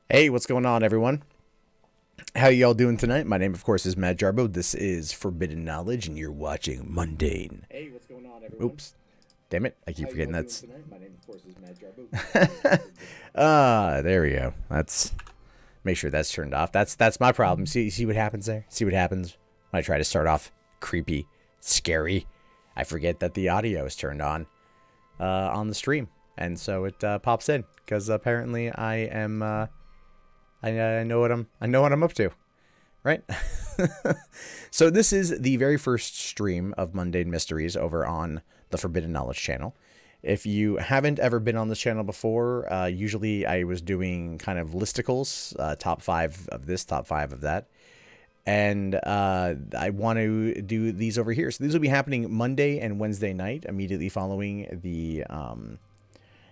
Hey, what's going on, everyone? How y'all doing tonight? My name, of course, is Matt Jarbo. This is Forbidden Knowledge, and you're watching Mundane. Hey, what's going on, everyone? Oops. Damn it. I keep How forgetting y'all doing that's... tonight? My name, of course, is Matt Jarbo. This is Forbidden There we go. That's... Make sure that's turned off. That's my problem. See what happens there? See what happens when I try to start off creepy, scary. I forget that the audio is turned on the stream. And so it pops in. Because apparently I am... I know what I'm up to. Right? So this is the very first stream of Mundane Mysteries over on the Forbidden Knowledge channel. If you haven't ever been on this channel before, usually I was doing kind of listicles, top 5 of this, top 5 of that. And I want to do these over here. So these will be happening Monday and Wednesday night, immediately following the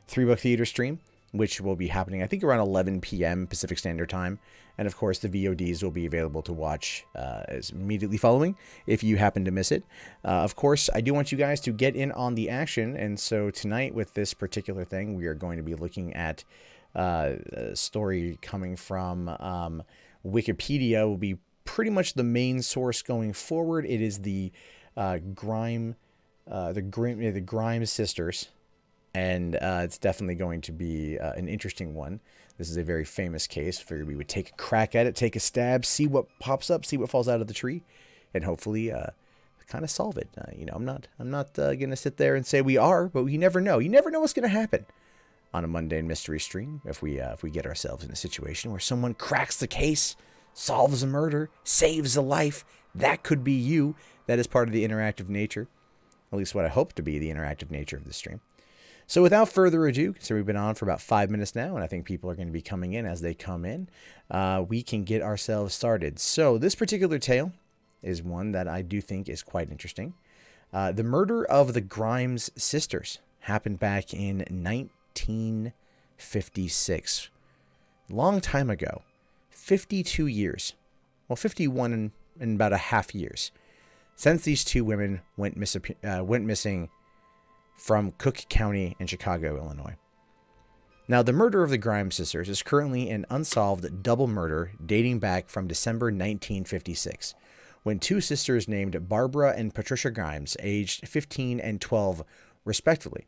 3-book theater stream, which will be happening, I think, around 11 p.m. Pacific Standard Time. And, of course, the VODs will be available to watch as immediately following if you happen to miss it. Of course, I do want you guys to get in on the action. And so tonight, with this particular thing, we are going to be looking at a story coming from Wikipedia. Will be pretty much the main source going forward. It is the Grimes sisters. And it's definitely going to be an interesting one. This is a very famous case. Figured we would take a crack at it, take a stab, see what pops up, see what falls out of the tree, and hopefully kind of solve it. I'm not gonna sit there and say we are, but you never know. You never know what's gonna happen on a Mundane Mystery stream if we get ourselves in a situation where someone cracks the case, solves a murder, saves a life. That could be you. That is part of the interactive nature, at least what I hope to be the interactive nature of the stream. So without further ado, so we've been on for about 5 minutes now, and I think people are going to be coming in as they come in, we can get ourselves started. So this particular tale is one that I do think is quite interesting. The murder of the Grimes sisters happened back in 1956. Long time ago. 52 years. Well, 51 and about a half years since these two women went missing from Cook County in Chicago, Illinois. Now, the murder of the Grimes sisters is currently an unsolved double murder dating back from December 1956, when two sisters named Barbara and Patricia Grimes, aged 15 and 12 respectively,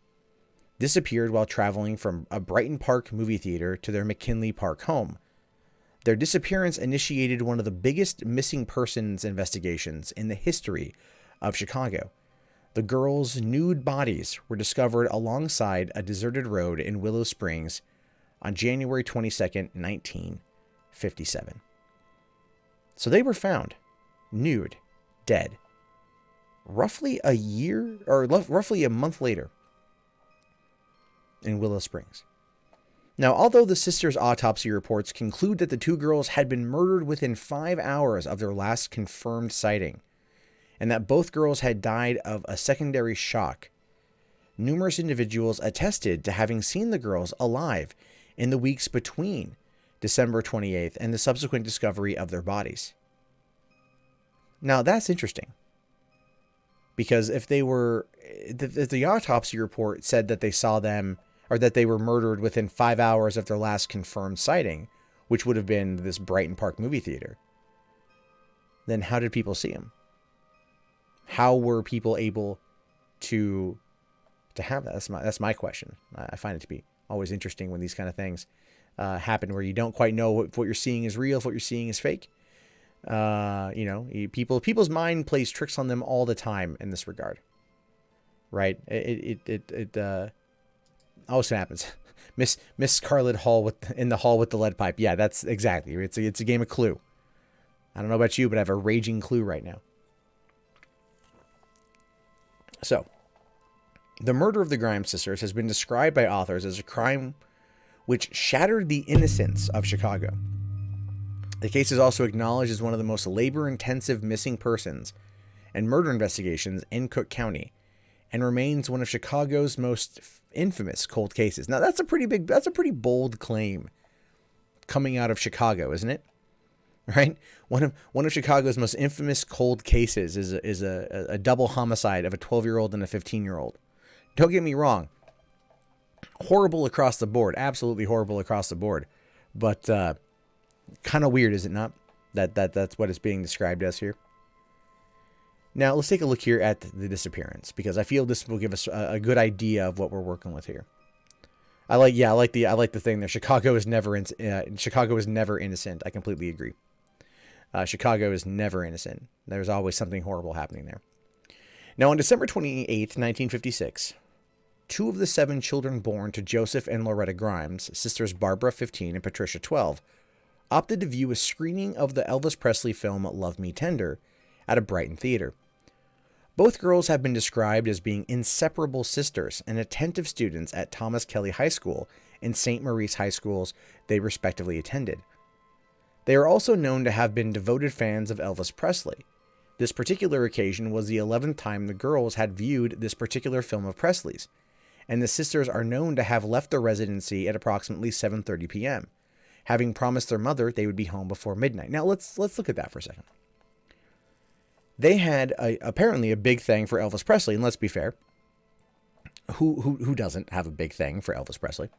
disappeared while traveling from a Brighton Park movie theater to their McKinley Park home. Their disappearance initiated one of the biggest missing persons investigations in the history of Chicago. The girls' nude bodies were discovered alongside a deserted road in Willow Springs on January 22nd, 1957. So they were found nude, dead, roughly a month later in Willow Springs. Now, although the sisters' autopsy reports conclude that the two girls had been murdered within 5 hours of their last confirmed sighting, and that both girls had died of a secondary shock, numerous individuals attested to having seen the girls alive in the weeks between December 28th and the subsequent discovery of their bodies. Now, that's interesting, because if the autopsy report said that they saw them, or that they were murdered within 5 hours of their last confirmed sighting, which would have been this Brighton Park movie theater, then how did people see them? How were people able to have that? That's my question. I find it to be always interesting when these kind of things happen, where you don't quite know if what you're seeing is real, if what you're seeing is fake. People's mind plays tricks on them all the time in this regard, right? It always happens. Miss Scarlet Hall in the hall with the lead pipe. Yeah, that's exactly. It's a game of Clue. I don't know about you, but I have a raging Clue right now. So, the murder of the Grimes sisters has been described by authors as a crime which shattered the innocence of Chicago. The case is also acknowledged as one of the most labor-intensive missing persons and murder investigations in Cook County, and remains one of Chicago's most infamous cold cases. Now, that's a pretty bold claim coming out of Chicago, isn't it? Right? One of Chicago's most infamous cold cases is a double homicide of a 12-year-old and a 15-year-old. Don't get me wrong. Horrible across the board. Absolutely horrible across the board. But kind of weird, is it not? That's what it's being described as here. Now, let's take a look here at the disappearance, because I feel this will give us a good idea of what we're working with here. I like the thing there. Chicago is never innocent. I completely agree. Chicago is never innocent. There's always something horrible happening there. Now, on December 28th, 1956, 2 of the 7 children born to Joseph and Loretta Grimes, sisters Barbara, 15, and Patricia, 12, opted to view a screening of the Elvis Presley film Love Me Tender at a Brighton theater. Both girls have been described as being inseparable sisters and attentive students at Thomas Kelly High School and St. Maurice High Schools they respectively attended. They are also known to have been devoted fans of Elvis Presley. This particular occasion was the 11th time the girls had viewed this particular film of Presley's, and the sisters are known to have left the residency at approximately 7:30 p.m., having promised their mother they would be home before midnight. Now let's look at that for a second. They had apparently a big thing for Elvis Presley, and let's be fair, who doesn't have a big thing for Elvis Presley?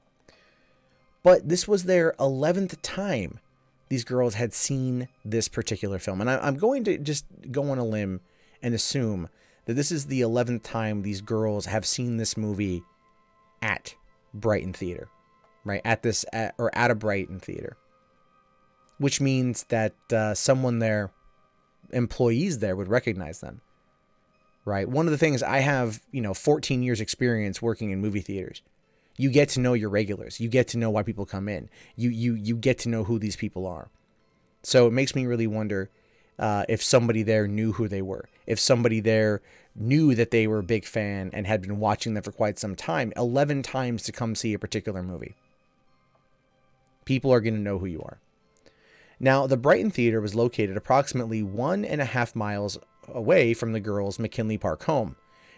But this was their 11th time these girls had seen this particular film, and I'm going to just go on a limb and assume that this is the 11th time these girls have seen this movie at Brighton Theater, right? At a Brighton Theater, which means that someone there, employees there, would recognize them, right? One of the things, I have 14 years experience working in movie theaters. You get to know your regulars. You get to know why people come in. You get to know who these people are. So it makes me really wonder if somebody there knew who they were. If somebody there knew that they were a big fan and had been watching them for quite some time, 11 times to come see a particular movie. People are going to know who you are. Now, the Brighton Theater was located approximately 1.5 miles away from the girls' McKinley Park home,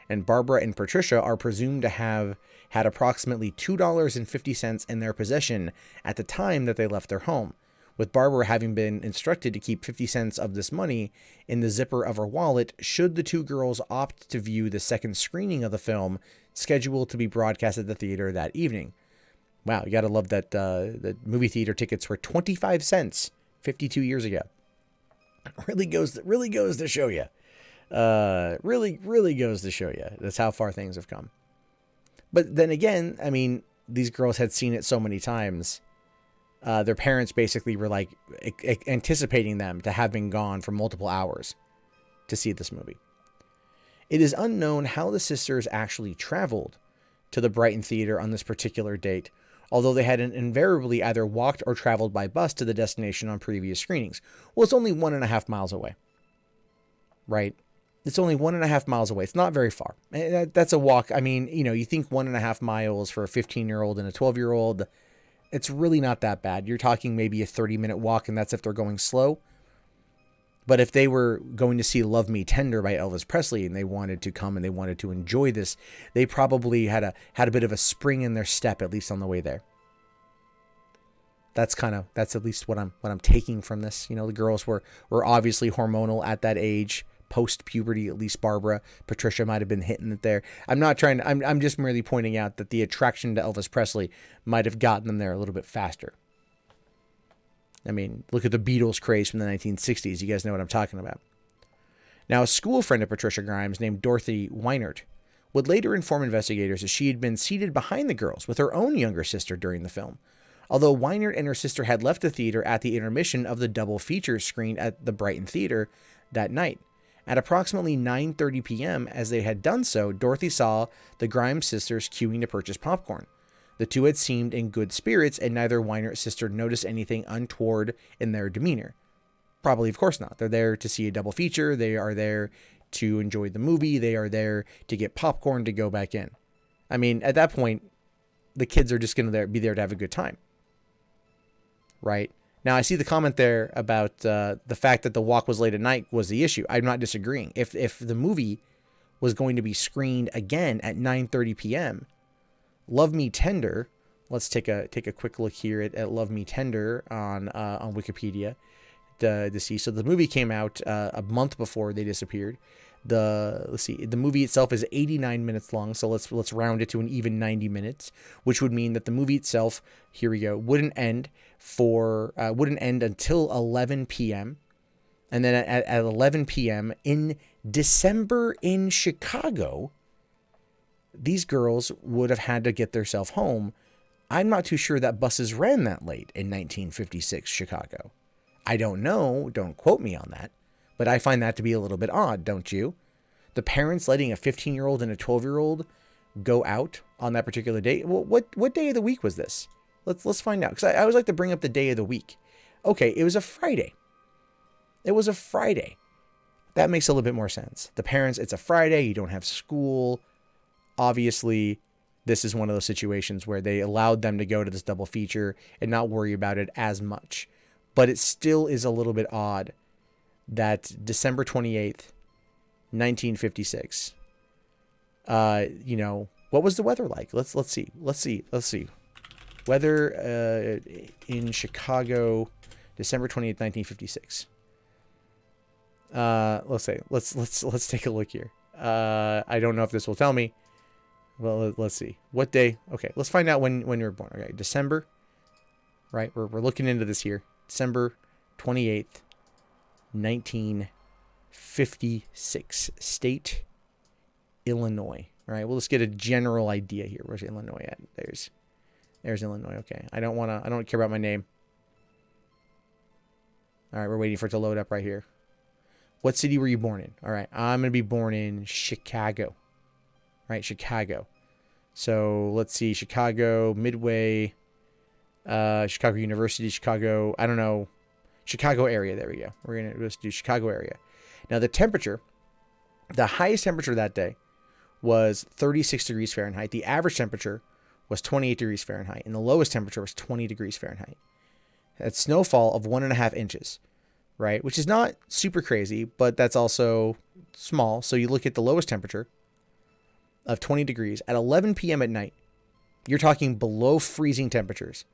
and Barbara and Patricia are presumed to have had approximately $2.50 in their possession at the time that they left their home, with Barbara having been instructed to keep 50 cents of this money in the zipper of her wallet should the 2 girls opt to view the second screening of the film scheduled to be broadcast at the theater that evening. Wow, you gotta love that the movie theater tickets were 25 cents 52 years ago. Really goes to show you. Really goes to show you. That's how far things have come. But then again, I mean, these girls had seen it so many times. Their parents basically were like anticipating them to have been gone for multiple hours to see this movie. It is unknown how the sisters actually traveled to the Brighton Theater on this particular date, although they had invariably either walked or traveled by bus to the destination on previous screenings. Well, it's only 1.5 miles away, right? It's only 1.5 miles away. It's not very far. That's a walk. I mean, you think 1.5 miles for a 15-year-old and a 12-year-old, it's really not that bad. You're talking maybe a 30-minute walk, and that's if they're going slow. But if they were going to see Love Me Tender by Elvis Presley and they wanted to come and they wanted to enjoy this, they probably had a bit of a spring in their step, at least on the way there. That's at least what I'm taking from this. The girls were obviously hormonal at that age, post-puberty, at least Barbara. Patricia might have been hitting it there. I'm just merely pointing out that the attraction to Elvis Presley might have gotten them there a little bit faster. I mean, look at the Beatles craze from the 1960s. You guys know what I'm talking about. Now, a school friend of Patricia Grimes named Dorothy Weinert would later inform investigators that she had been seated behind the girls with her own younger sister during the film, although Weinert and her sister had left the theater at the intermission of the double feature screened at the Brighton Theater that night. At approximately 9:30 p.m., as they had done so, Dorothy saw the Grimes sisters queuing to purchase popcorn. The 2 had seemed in good spirits, and neither Weinert's sister noticed anything untoward in their demeanor. Probably, of course not. They're there to see a double feature. They are there to enjoy the movie. They are there to get popcorn to go back in. I mean, at that point, the kids are just going to be there to have a good time. Right? Now, I see the comment there about the fact that the walk was late at night was the issue. I'm not disagreeing. If the movie was going to be screened again at 9:30 p.m., Love Me Tender, let's take a quick look here at Love Me Tender on Wikipedia to see. So the movie came out a month before they disappeared. Let's see, the movie itself is 89 minutes long, so let's round it to an even 90 minutes, which would mean that the movie itself, here we go, wouldn't end until 11 p.m. And then at 11 p.m. in December in Chicago, these girls would have had to get themselves home. I'm not too sure that buses ran that late in 1956 Chicago. I don't know. Don't quote me on that. But I find that to be a little bit odd, don't you? The parents letting a 15-year-old and a 12-year-old go out on that particular day. Well, what day of the week was this? Let's find out. Because I always like to bring up the day of the week. Okay, it was a Friday. It was a Friday. That makes a little bit more sense. The parents, it's a Friday. You don't have school. Obviously, this is one of those situations where they allowed them to go to this double feature and not worry about it as much. But it still is a little bit odd that December 28th, 1956, what was the weather like? Let's see. Weather in Chicago, December 28th, 1956. Let's take a look here. I don't know if this will tell me. Well, let's see. What day? Okay, let's find out when you were born. Okay, December. Right, we're looking into this here. December 28th, 1956. State, Illinois. All right, well, let's get a general idea here. Where's Illinois at? There's Illinois. Okay, I don't care about my name. All right, we're waiting for it to load up right here. What city were you born in? All right, I'm going to be born in Chicago. Right, Chicago. So let's see, Chicago, Midway, Chicago University, Chicago, I don't know, Chicago area. There we go. We're going to just do Chicago area. Now the temperature, the highest temperature that day was 36 degrees Fahrenheit. The average temperature was 28 degrees Fahrenheit. And the lowest temperature was 20 degrees Fahrenheit. That's snowfall of 1.5 inches, right? Which is not super crazy, but that's also small. So you look at the lowest temperature of 20 degrees at 11 p.m. at night. You're talking below freezing temperatures.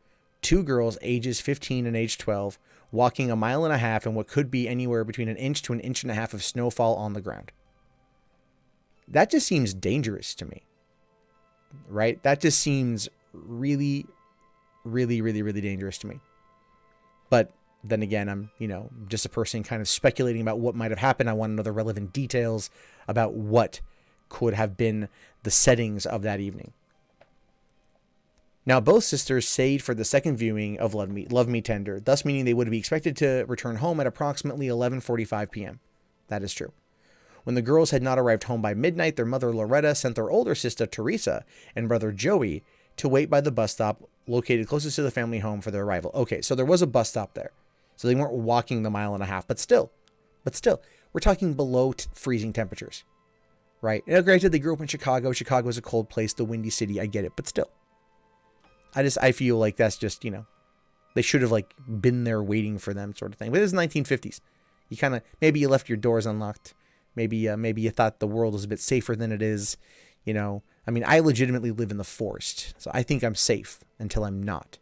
2 girls, ages 15 and age 12, walking 1.5 miles in what could be anywhere between 1 inch to 1.5 inches of snowfall on the ground. That just seems dangerous to me, right? That just seems really, really, really, really dangerous to me. But then again, I'm, just a person kind of speculating about what might have happened. I want to know the relevant details about what could have been the settings of that evening. Now, both sisters stayed for the second viewing of Love Me Tender, thus meaning they would be expected to return home at approximately 11:45 p.m. That is true. When the girls had not arrived home by midnight, their mother Loretta sent their older sister Teresa and brother Joey to wait by the bus stop located closest to the family home for their arrival. Okay, so there was a bus stop there. So they weren't walking the 1.5 miles, but still, we're talking below freezing temperatures. Right. And granted, they grew up in Chicago. Chicago is a cold place, the windy city. I get it. But still, I feel like that's just, they should have been there waiting for them sort of thing. But it was the 1950s. You kind of, maybe you left your doors unlocked. Maybe you thought the world was a bit safer than it is. I legitimately live in the forest. So I think I'm safe until I'm not,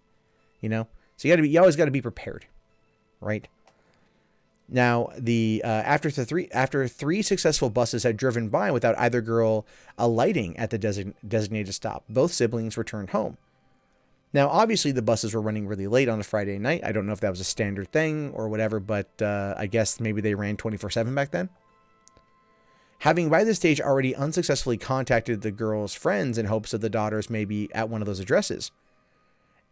So you always got to be prepared. Right. Now, after three successful buses had driven by without either girl alighting at the designated stop, both siblings returned home. Now, obviously, the buses were running really late on a Friday night. I don't know if that was a standard thing or whatever, but I guess maybe they ran 24/7 back then. Having by this stage already unsuccessfully contacted the girls' friends in hopes of the daughters may be at one of those addresses.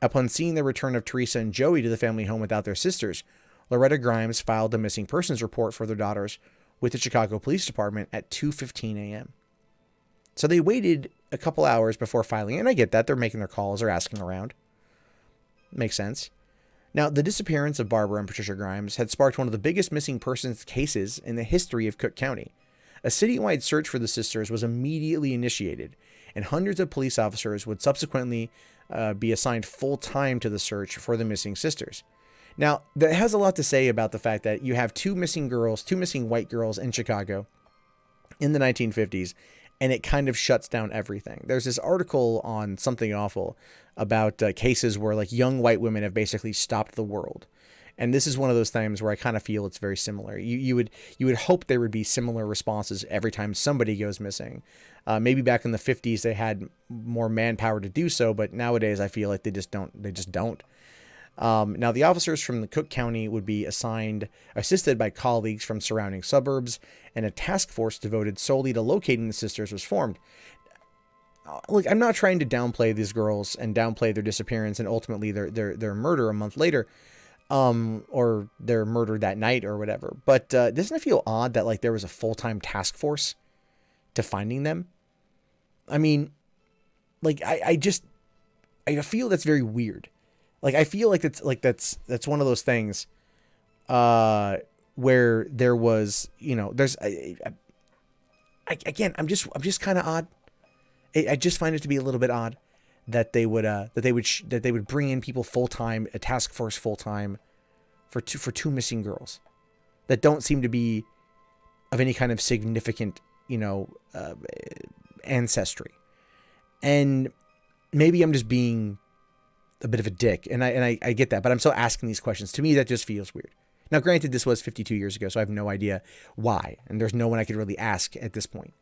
Upon seeing the return of Teresa and Joey to the family home without their sisters, Loretta Grimes filed a missing persons report for their daughters with the Chicago Police Department at 2:15 a.m. So they waited a couple hours before filing, and I get that. They're making their calls or asking around. Makes sense. Now, the disappearance of Barbara and Patricia Grimes had sparked one of the biggest missing persons cases in the history of Cook County. A citywide search for the sisters was immediately initiated, and hundreds of police officers would subsequently be assigned full-time to the search for the missing sisters. Now, that has a lot to say about the fact that you have two missing white girls in Chicago in the 1950s, and it kind of shuts down everything. There's this article on Something Awful about cases where young white women have basically stopped the world. And this is one of those times where I kind of feel it's very similar. You would hope there would be similar responses every time somebody goes missing. Maybe back in the 50s they had more manpower to do so, but nowadays I feel like they just don't. Now the officers from the Cook County would be assisted by colleagues from surrounding suburbs, and a task force devoted solely to locating the sisters was formed. Look, I'm not trying to downplay these girls and downplay their disappearance and ultimately their murder a month later. Or their murder that night or whatever. But doesn't it feel odd that like there was a full-time task force to finding them? I mean, like I feel that's very weird. Like I feel like that's one of those things where there was, there's again, I'm just kind of odd. I just find it to be a little bit odd that they would bring in people full time, a task force full time, for two missing girls that don't seem to be of any kind of significant, ancestry. And maybe I'm just being a bit of a dick, and I get that, but I'm still asking these questions. To me, that just feels weird. Now, granted, this was 52 years ago, so I have no idea why, and there's no one I could really ask at this point.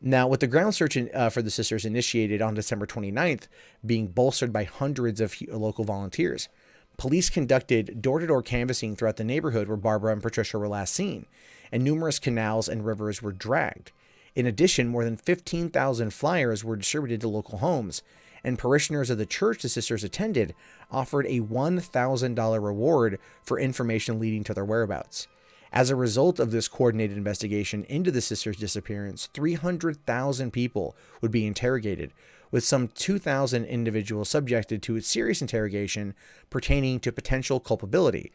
Now, with the ground search for the sisters initiated on December 29th, being bolstered by hundreds of local volunteers, police conducted door-to-door canvassing throughout the neighborhood where Barbara and Patricia were last seen, and numerous canals and rivers were dragged. In addition, more than 15,000 flyers were distributed to local homes, and parishioners of the church the sisters attended offered a $1,000 reward for information leading to their whereabouts. As a result of this coordinated investigation into the sisters' disappearance, 300,000 people would be interrogated, with some 2,000 individuals subjected to a serious interrogation pertaining to potential culpability.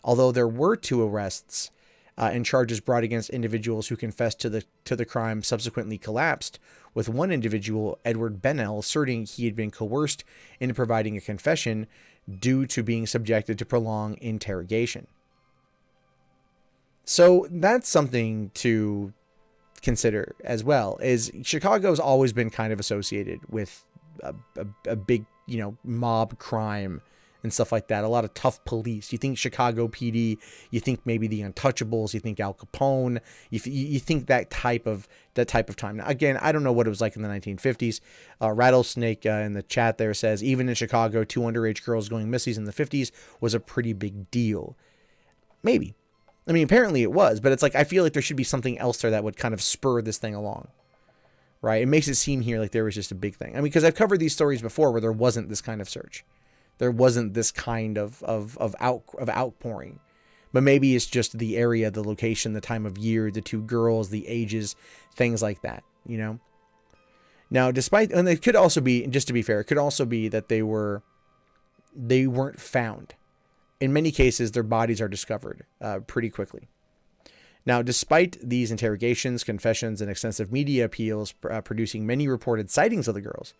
Although there were 2 arrests and charges brought against individuals who confessed to the crime subsequently collapsed, with one individual, Edward Bennell, asserting he had been coerced into providing a confession due to being subjected to prolonged interrogation. So that's something to consider as well. Is Chicago's always been kind of associated with a big, mob crime and stuff like that. A lot of tough police. You think Chicago PD, you think maybe the Untouchables, you think Al Capone, you think that type of time. Now, again, I don't know what it was like in the 1950s. Rattlesnake in the chat there says, even in Chicago, 2 underage girls going missing in the 50s was a pretty big deal. Maybe. I mean, apparently it was, but it's like, I feel like there should be something else there that would kind of spur this thing along, right? It makes it seem here like there was just a big thing. I mean, because I've covered these stories before where there wasn't this kind of search. There wasn't this kind of outpouring, but maybe it's just the area, the location, the time of year, the 2 girls, the ages, things like that, Now, and it could also be, just to be fair, it could also be that they weren't found. In many cases, their bodies are discovered pretty quickly. Now, despite these interrogations, confessions, and extensive media appeals producing many reported sightings of the girls,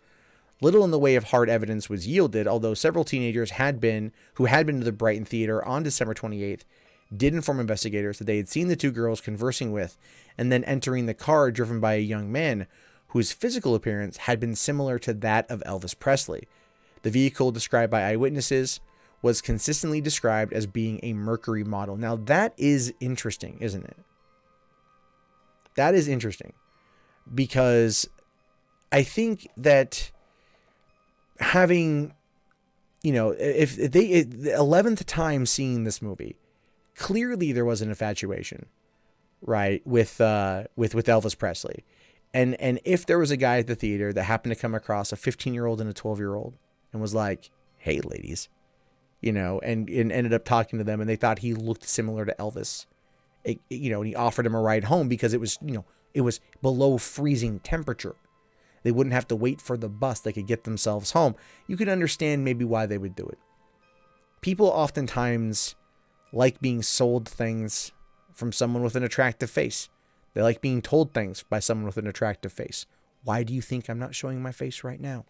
little in the way of hard evidence was yielded, although several teenagers who had been to the Brighton Theater on December 28th did inform investigators that they had seen the 2 girls conversing with and then entering the car driven by a young man whose physical appearance had been similar to that of Elvis Presley. The vehicle, described by eyewitnesses, was consistently described as being a Mercury model. Now, that is interesting, isn't it? That is interesting because I think that having, if the 11th time seeing this movie, clearly there was an infatuation, right, with Elvis Presley. And if there was a guy at the theater that happened to come across a 15-year-old and a 12-year-old and was like, hey, ladies, and ended up talking to them, and they thought he looked similar to Elvis, and he offered him a ride home because it was below freezing temperature. They wouldn't have to wait for the bus. They could get themselves home. You could understand maybe why they would do it. People oftentimes like being sold things from someone with an attractive face. They like being told things by someone with an attractive face. Why do you think I'm not showing my face right now?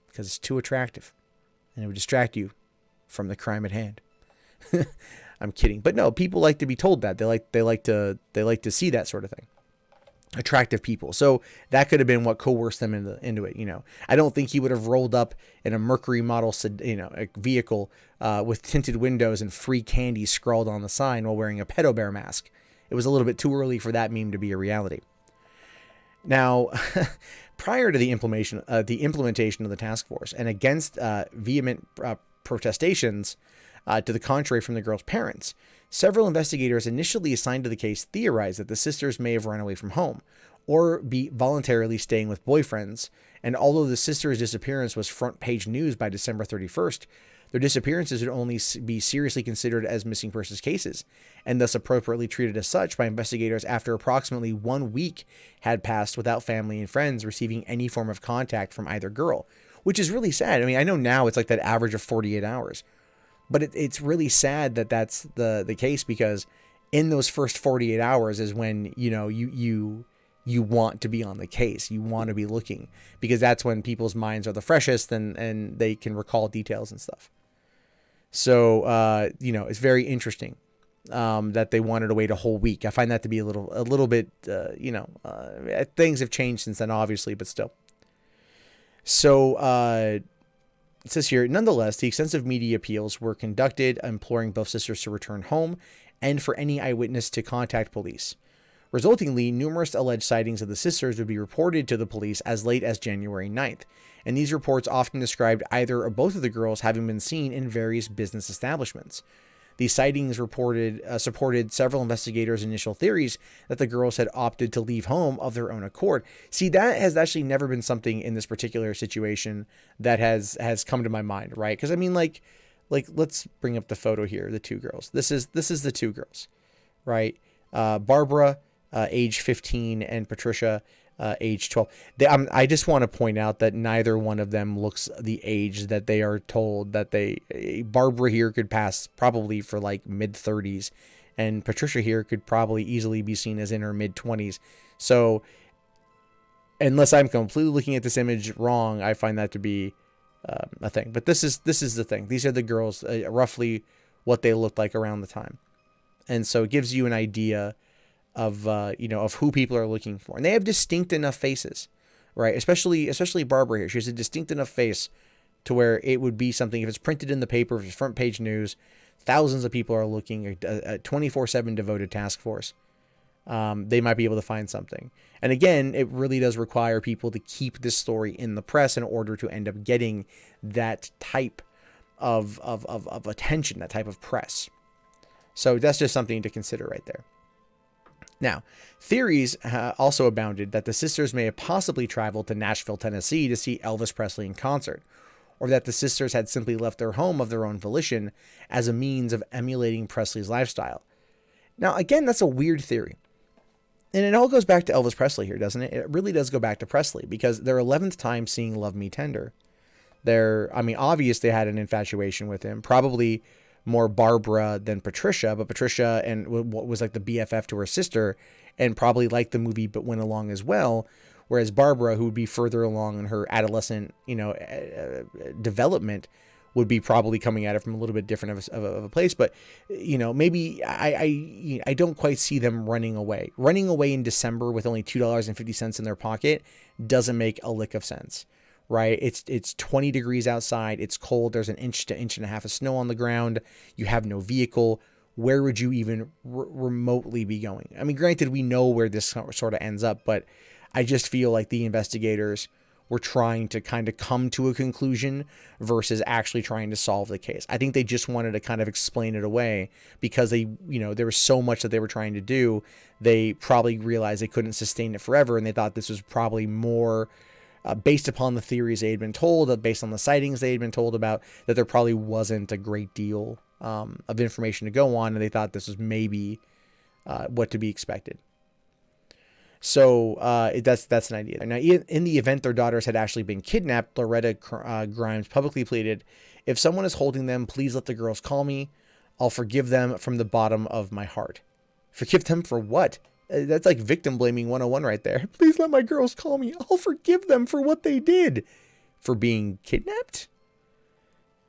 Because it's too attractive, and it would distract you from the crime at hand. I'm kidding, but no, people like to be told that. They like to see that sort of thing. attractive people. So that could have been what coerced them into it. I don't think he would have rolled up in a Mercury model, a vehicle with tinted windows and free candy scrawled on the sign while wearing a pedo bear mask. It was a little bit too early for that meme to be a reality. Now, prior to the implementation of the task force, and against vehement protestations to the contrary from the girls' parents, several investigators initially assigned to the case theorized that the sisters may have run away from home or be voluntarily staying with boyfriends. And although the sisters' disappearance was front page news by December 31st, their disappearances would only be seriously considered as missing persons cases, and thus appropriately treated as such by investigators after approximately 1 week had passed without family and friends receiving any form of contact from either girl, which is really sad. I mean, I know now it's like that average of 48 hours, but it's really sad that that's the case, because in those first 48 hours is when, you want to be on the case. You want to be looking, because that's when people's minds are the freshest and they can recall details and stuff. So, it's very interesting that they wanted to wait a whole week. I find that to be a little bit, things have changed since then, obviously, but still. So, it says here, nonetheless, the extensive media appeals were conducted, imploring both sisters to return home and for any eyewitness to contact police. Resultingly, numerous alleged sightings of the sisters would be reported to the police as late as January 9th, and these reports often described either or both of the girls having been seen in various business establishments. These sightings supported several investigators' initial theories that the girls had opted to leave home of their own accord. See, that has actually never been something in this particular situation that has come to my mind, right? Because I mean, like let's bring up the photo here. The two girls. This is the two girls, right? Barbara, age 15, and Patricia, age 12. I just want to point out that neither one of them looks the age that they are told that Barbara here could pass probably for like mid-30s, and Patricia here could probably easily be seen as in her mid-20s. So unless I'm completely looking at this image wrong, I find that to be a thing. But this is the thing. These are the girls, roughly what they looked like around the time. And so it gives you an idea of who people are looking for. And they have distinct enough faces, right? Especially Barbara here. She has a distinct enough face to where it would be something, if it's printed in the paper, if it's front page news, thousands of people are looking, a 24/7 devoted task force. They might be able to find something. And again, it really does require people to keep this story in the press in order to end up getting that type of attention, that type of press. So that's just something to consider right there. Now, theories also abounded that the sisters may have possibly traveled to Nashville, Tennessee to see Elvis Presley in concert, or that the sisters had simply left their home of their own volition as a means of emulating Presley's lifestyle. Now, again, that's a weird theory. And it all goes back to Elvis Presley here, doesn't it? It really does go back to Presley, because their 11th time seeing Love Me Tender. Obvious they had an infatuation with him, probably more Barbara than Patricia, but Patricia and what was like the BFF to her sister and probably liked the movie but went along as well, whereas Barbara, who would be further along in her adolescent development, would be probably coming at it from a little bit different of a place. But maybe I don't quite see them running away in December with only $2.50 in their pocket doesn't make a lick of sense. Right? It's 20 degrees outside. It's cold. There's an inch to inch and a half of snow on the ground. You have no vehicle. Where would you even remotely be going? I mean, granted, we know where this sort of ends up, but I just feel like the investigators were trying to kind of come to a conclusion versus actually trying to solve the case. I think they just wanted to kind of explain it away because there was so much that they were trying to do. They probably realized they couldn't sustain it forever, and they thought this was probably more based upon the theories they had been told, based on the sightings they had been told about, that there probably wasn't a great deal of information to go on, and they thought this was maybe what to be expected. So that's an idea. Now, in the event their daughters had actually been kidnapped, Loretta Grimes publicly pleaded, "If someone is holding them, please let the girls call me. I'll forgive them from the bottom of my heart." Forgive them for what? That's like victim blaming 101 right there. Please let my girls call me. I'll forgive them for what they did. For being kidnapped?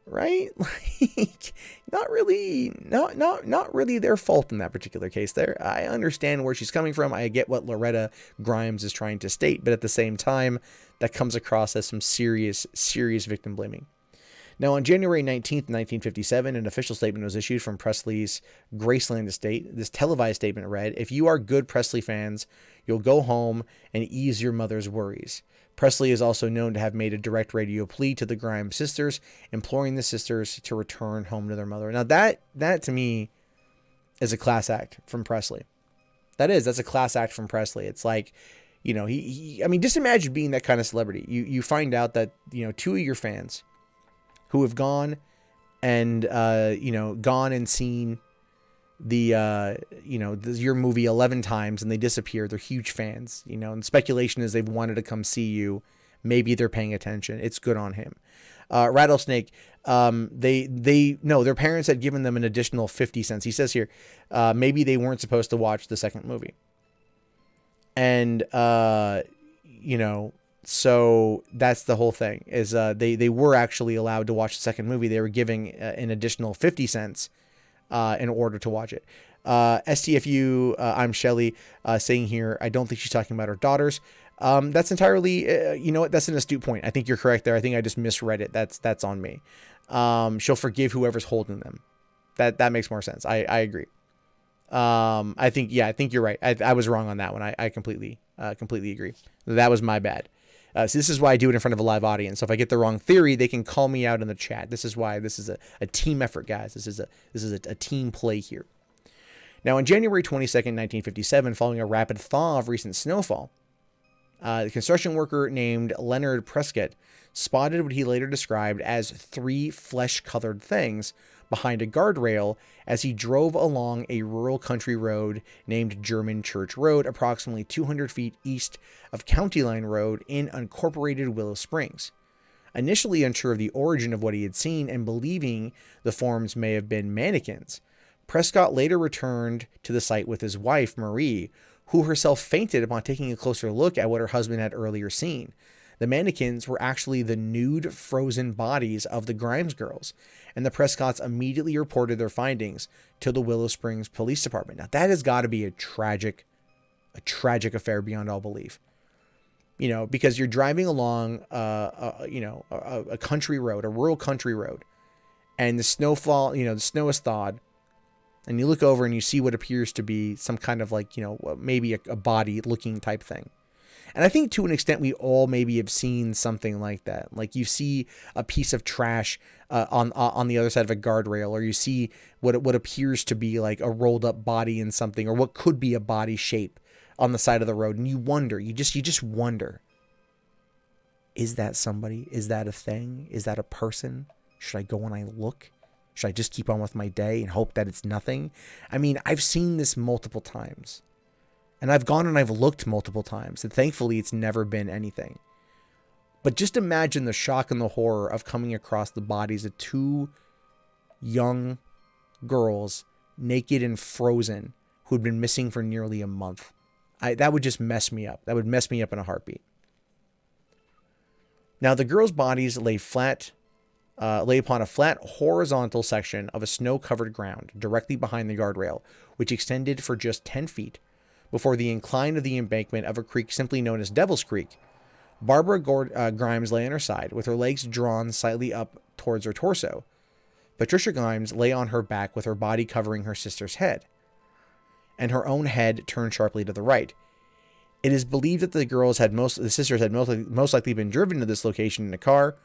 right? Like, not really, not really their fault in that particular case there. I understand where she's coming from. I get what Loretta Grimes is trying to state, but at the same time, that comes across as some serious victim blaming. Now, on January 19th, 1957, an official statement was issued from Presley's Graceland estate. This televised statement read, "If you are good Presley fans, you'll go home and ease your mother's worries." Presley is also known to have made a direct radio plea to the Grimes sisters, imploring the sisters to return home to their mother. Now, that to me is a class act from Presley. That's a class act from Presley. It's like, you know, I mean, just imagine being that kind of celebrity. You find out that, you know, two of your fans who have gone and seen the your movie 11 times and they disappear. They're huge fans, you know, and speculation is they've wanted to come see you. Maybe they're paying attention. It's good on him. Rattlesnake, their parents had given them an additional 50 cents. He says here, maybe they weren't supposed to watch the second movie. And, so that's the whole thing is, they were actually allowed to watch the second movie. They were giving an additional 50 cents, in order to watch it. STFU, I'm Shelly, saying here, I don't think she's talking about her daughters. That's entirely, that's an astute point. I think you're correct there. I think I just misread it. That's on me. She'll forgive whoever's holding them. That makes more sense. I agree. I think you're right. I was wrong on that one. I completely agree. That was my bad. So this is why I do it in front of a live audience. So if I get the wrong theory, they can call me out in the chat. This is why this is a team effort, guys. This is a team play here. Now, on January 22nd, 1957, following a rapid thaw of recent snowfall, the construction worker named Leonard Prescott spotted what he later described as 3 flesh-colored things behind a guardrail as he drove along a rural country road named German Church Road, approximately 200 feet east of County Line Road in unincorporated Willow Springs. Initially unsure of the origin of what he had seen and believing the forms may have been mannequins, Prescott later returned to the site with his wife, Marie, who herself fainted upon taking a closer look at what her husband had earlier seen. The mannequins were actually the nude, frozen bodies of the Grimes girls, and the Prescotts immediately reported their findings to the Willow Springs Police Department. Now, that has got to be a tragic affair beyond all belief. You know, because you're driving along, a country road, a rural country road, and the snow is thawed, and you look over and you see what appears to be some kind of like, maybe a body looking type thing. And I think to an extent we all maybe have seen something like that. Like you see a piece of trash on the other side of a guardrail, or you see what appears to be like a rolled up body in something, or what could be a body shape on the side of the road, and you wonder, you just wonder, is that somebody? Is that a thing? Is that a person? Should I go and I look? Should I just keep on with my day and hope that it's nothing? I mean, I've seen this multiple times. And I've gone and I've looked multiple times, and thankfully it's never been anything. But just imagine the shock and the horror of coming across the bodies of 2 young girls, naked and frozen, who'd been missing for nearly a month. That would just mess me up. That would mess me up in a heartbeat. Now, the girls' bodies lay upon a flat horizontal section of a snow-covered ground directly behind the guardrail, which extended for just 10 feet before the incline of the embankment of a creek simply known as Devil's Creek. Barbara Grimes lay on her side, with her legs drawn slightly up towards her torso. Patricia Grimes lay on her back with her body covering her sister's head, and her own head turned sharply to the right. It is believed that the sisters had most likely been driven to this location in a car,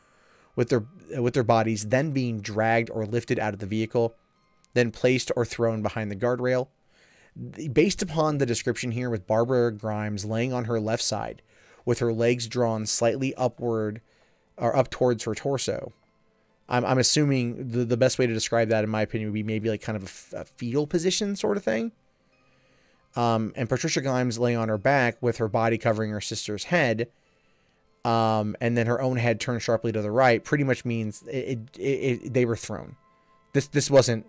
with their bodies then being dragged or lifted out of the vehicle, then placed or thrown behind the guardrail. Based upon the description here, with Barbara Grimes laying on her left side with her legs drawn slightly upward or up towards her torso, I'm assuming the best way to describe that, in my opinion, would be maybe like kind of a fetal position sort of thing. And Patricia Grimes laying on her back with her body covering her sister's head, and then her own head turned sharply to the right, pretty much means they were thrown. This wasn't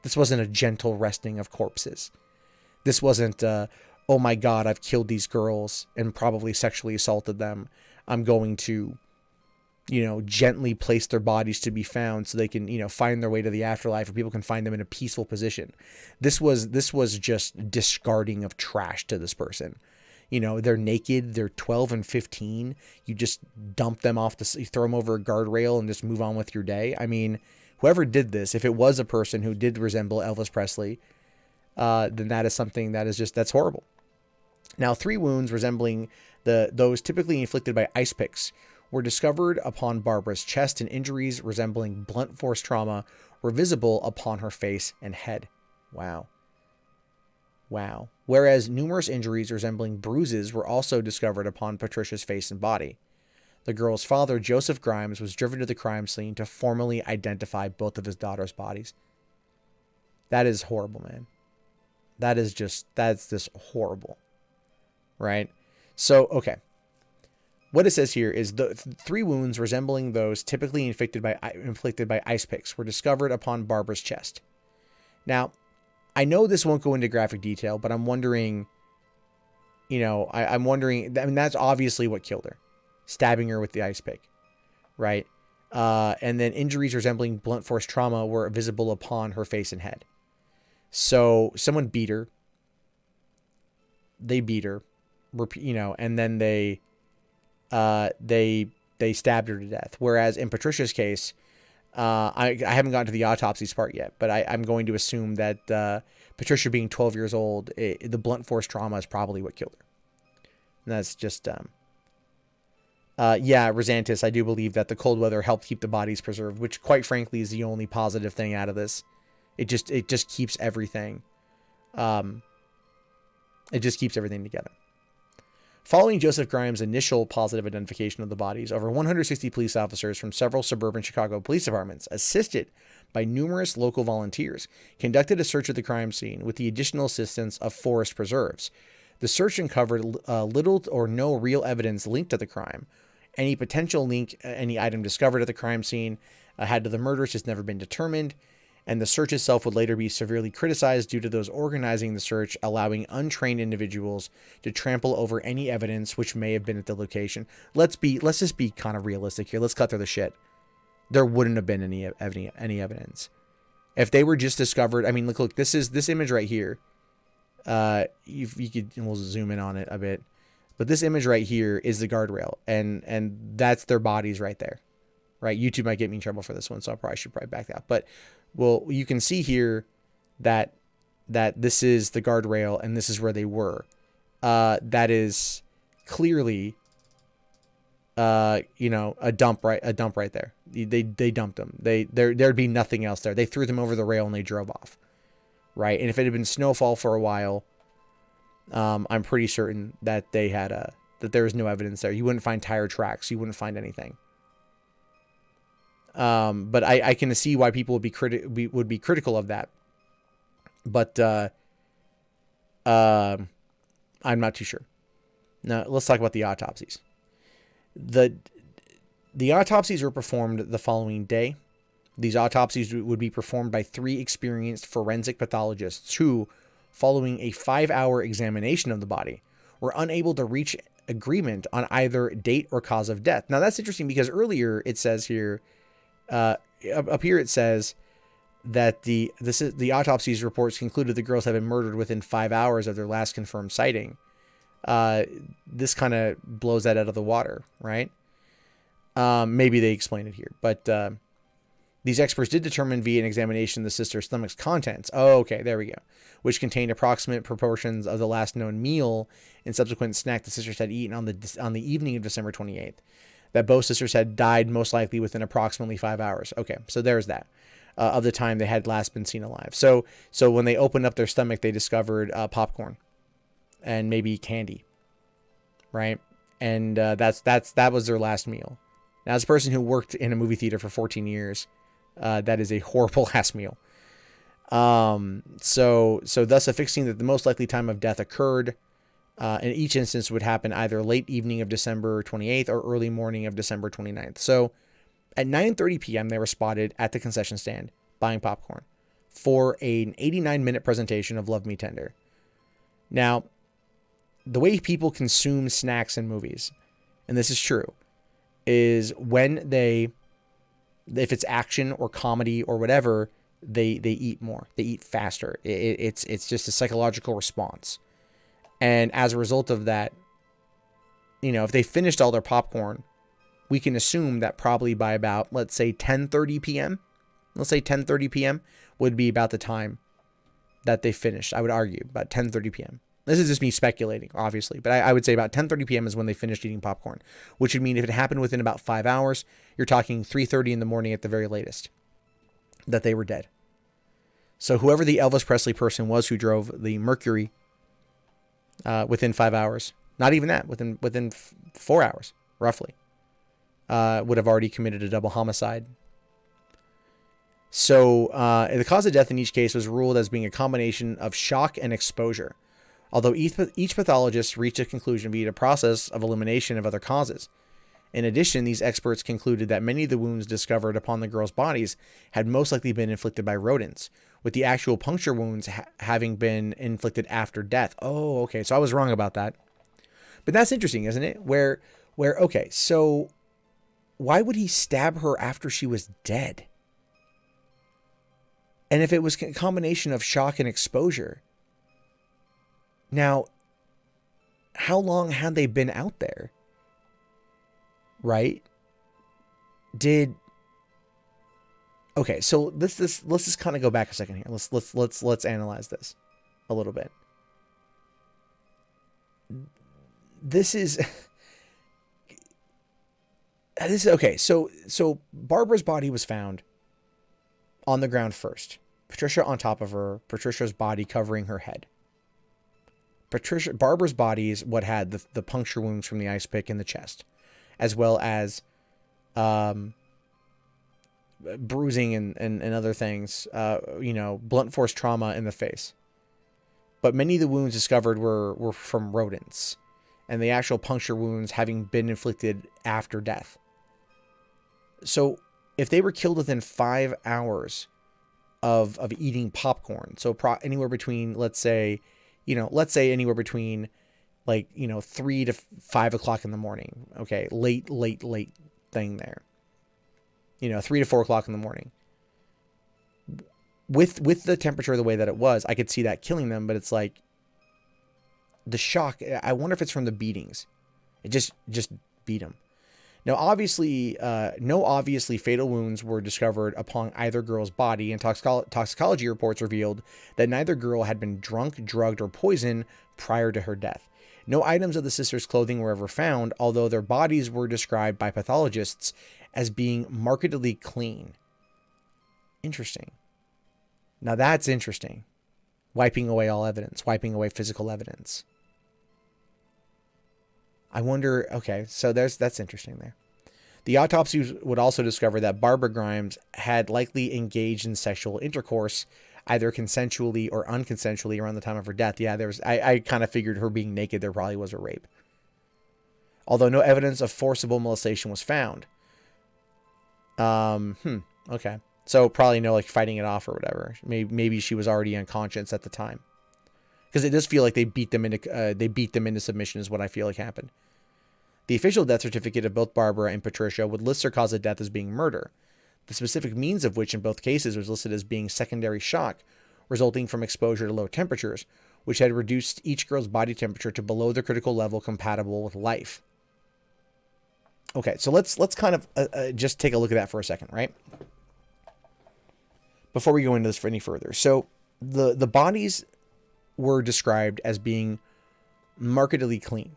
a gentle resting of corpses. This wasn't, oh my God, I've killed these girls and probably sexually assaulted them. I'm going to, gently place their bodies to be found so they can, find their way to the afterlife, or people can find them in a peaceful position. This was just discarding of trash to this person. They're naked, they're 12 and 15. You just dump them off you throw them over a guardrail and just move on with your day. I mean, whoever did this, if it was a person who did resemble Elvis Presley, then that is something that's horrible. Now, 3 wounds resembling those typically inflicted by ice picks were discovered upon Barbara's chest, and injuries resembling blunt force trauma were visible upon her face and head. Wow. Whereas numerous injuries resembling bruises were also discovered upon Patricia's face and body. The girl's father, Joseph Grimes, was driven to the crime scene to formally identify both of his daughter's bodies. That is horrible, man. That's just horrible. Right? So, okay. What it says here is the 3 wounds resembling those typically inflicted by ice picks were discovered upon Barbara's chest. Now, I know this won't go into graphic detail, but I'm wondering, I'm wondering, I mean, that's obviously what killed her. Stabbing her with the ice pick, right? And then injuries resembling blunt force trauma were visible upon her face and head. So someone beat her. They beat her, and then they stabbed her to death. Whereas in Patricia's case, I haven't gotten to the autopsies part yet, but I'm going to assume that Patricia being 12 years old, the blunt force trauma is probably what killed her. And that's just, Rosantis, I do believe that the cold weather helped keep the bodies preserved, which quite frankly is the only positive thing out of this. It just keeps everything. It just keeps everything together. Following Joseph Grimes' initial positive identification of the bodies, over 160 police officers from several suburban Chicago police departments, assisted by numerous local volunteers, conducted a search of the crime scene with the additional assistance of forest preserves. The search uncovered little or no real evidence linked to the crime. Any potential link, any item discovered at the crime scene had to the murders has never been determined, and the search itself would later be severely criticized due to those organizing the search allowing untrained individuals to trample over any evidence which may have been at the location. Let's just be kind of realistic here. Let's cut through the shit. There wouldn't have been any evidence if they were just discovered. I mean, look, this image right here. We'll zoom in on it a bit, but this image right here is the guardrail, and that's their bodies right there. Right? YouTube might get me in trouble for this one, so I should probably back that up. But well, you can see here that this is the guardrail and this is where they were. That is clearly, a dump right there. They dumped them. There'd be nothing else there. They threw them over the rail and they drove off. Right. And if it had been snowfall for a while, I'm pretty certain that that there was no evidence there. You wouldn't find tire tracks. You wouldn't find anything. But I can see why people would be critical of that. But I'm not too sure. Now let's talk about the autopsies. The autopsies were performed the following day. These autopsies would be performed by 3 experienced forensic pathologists who, following a 5-hour examination of the body, were unable to reach agreement on either date or cause of death. Now that's interesting because earlier it says here, up here it says that the autopsies reports concluded the girls had been murdered within 5 hours of their last confirmed sighting. This kind of blows that out of the water, right? Maybe they explain it here, but these experts did determine via an examination of the sister's stomach's contents. Oh, okay, there we go. Which contained approximate proportions of the last known meal and subsequent snack the sisters had eaten on the evening of December 28th. That both sisters had died most likely within approximately 5 hours. Okay, so there's that. Of the time they had last been seen alive. So when they opened up their stomach, they discovered popcorn and maybe candy, right? And that was their last meal. Now, as a person who worked in a movie theater for 14 years, that is a horrible last meal. So thus affixing that the most likely time of death occurred in each instance would happen either late evening of December 28th or early morning of December 29th. So at 9:30 p.m., they were spotted at the concession stand buying popcorn for an 89-minute presentation of Love Me Tender. Now, the way people consume snacks in movies, and this is true, is when if it's action or comedy or whatever, they eat more, they eat faster. It's just a psychological response. And as a result of that, if they finished all their popcorn, we can assume that probably by about, let's say 10:30 p.m. Let's say 10:30 p.m. would be about the time that they finished. I would argue about 10:30 p.m. This is just me speculating, obviously, but I would say about 10:30 p.m. is when they finished eating popcorn, which would mean if it happened within about 5 hours, you're talking 3:30 in the morning at the very latest, that they were dead. So whoever the Elvis Presley person was who drove the Mercury within 5 hours, not even that, within 4 hours, roughly, would have already committed a double homicide. So the cause of death in each case was ruled as being a combination of shock and exposure, although each pathologist reached a conclusion via a process of elimination of other causes. In addition, these experts concluded that many of the wounds discovered upon the girls' bodies had most likely been inflicted by rodents, with the actual puncture wounds having been inflicted after death. Oh, okay, so I was wrong about that. But that's interesting, isn't it? Okay, so why would he stab her after she was dead? And if it was a combination of shock and exposure, now, how long had they been out there? Right? Okay, so let's just kind of go back a second here. Let's analyze this a little bit. This is okay. So Barbara's body was found on the ground first. Patricia on top of her. Patricia's body covering her head. Barbara's body is what had the puncture wounds from the ice pick in the chest, as well as bruising and other things, blunt force trauma in the face. But many of the wounds discovered were from rodents, and the actual puncture wounds having been inflicted after death. So if they were killed within 5 hours of eating popcorn, so anywhere between, let's say anywhere between 3 to 5 o'clock in the morning. Okay. Late thing there. 3 to 4 o'clock in the morning. With the temperature the way that it was, I could see that killing them, but it's like the shock. I wonder if it's from the beatings. It just beat them. Now, obviously, no obviously fatal wounds were discovered upon either girl's body, and toxicology reports revealed that neither girl had been drunk, drugged, or poisoned prior to her death. No items of the sisters' clothing were ever found, although their bodies were described by pathologists as being markedly clean. Interesting. Now that's interesting. Wiping away all evidence, wiping away physical evidence. I wonder, okay, so that's interesting there. The autopsies would also discover that Barbara Grimes had likely engaged in sexual intercourse, either consensually or unconsensually, around the time of her death. Yeah, I kind of figured her being naked, there probably was a rape. Although no evidence of forcible molestation was found. Okay. So probably no fighting it off or whatever. Maybe she was already unconscious at the time. Because it does feel like they beat them into submission is what I feel like happened. The official death certificate of both Barbara and Patricia would list their cause of death as being murder, the specific means of which in both cases was listed as being secondary shock, resulting from exposure to low temperatures, which had reduced each girl's body temperature to below the critical level compatible with life. Okay, so let's kind of just take a look at that for a second, right? Before we go into this any further. So the bodies were described as being markedly clean.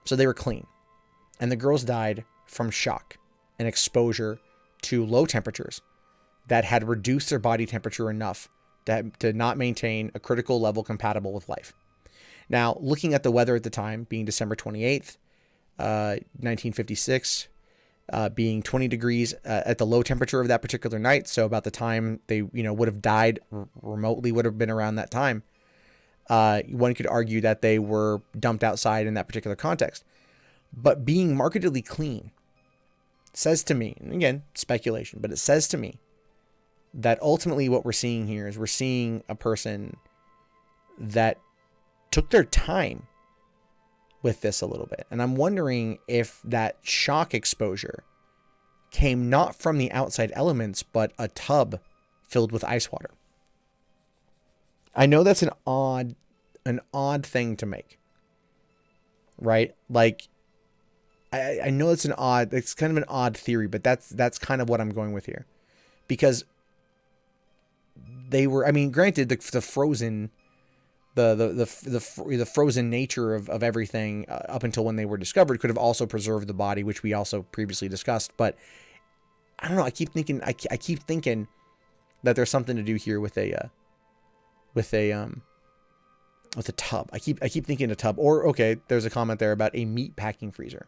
So they were clean. And the girls died from shock and exposure to low temperatures that had reduced their body temperature enough to not maintain a critical level compatible with life. Now, looking at the weather at the time, being December 28th, 1956, being 20 degrees at the low temperature of that particular night. So about the time they, would have died remotely would have been around that time. One could argue that they were dumped outside in that particular context. But being markedly clean says to me, and again, speculation, but it says to me that ultimately what we're seeing here is we're seeing a person that took their time with this a little bit. And I'm wondering if that shock exposure came not from the outside elements, but a tub filled with ice water. I know that's an odd thing to make, right? Like, I know it's kind of an odd theory, but that's kind of what I'm going with here, because they were, I mean, granted, the frozen, the frozen nature of everything up until when they were discovered could have also preserved the body, which we also previously discussed. But I don't know. I keep thinking that there's something to do here with a tub. I keep thinking a tub. Or okay, there's a comment there about a meat packing freezer.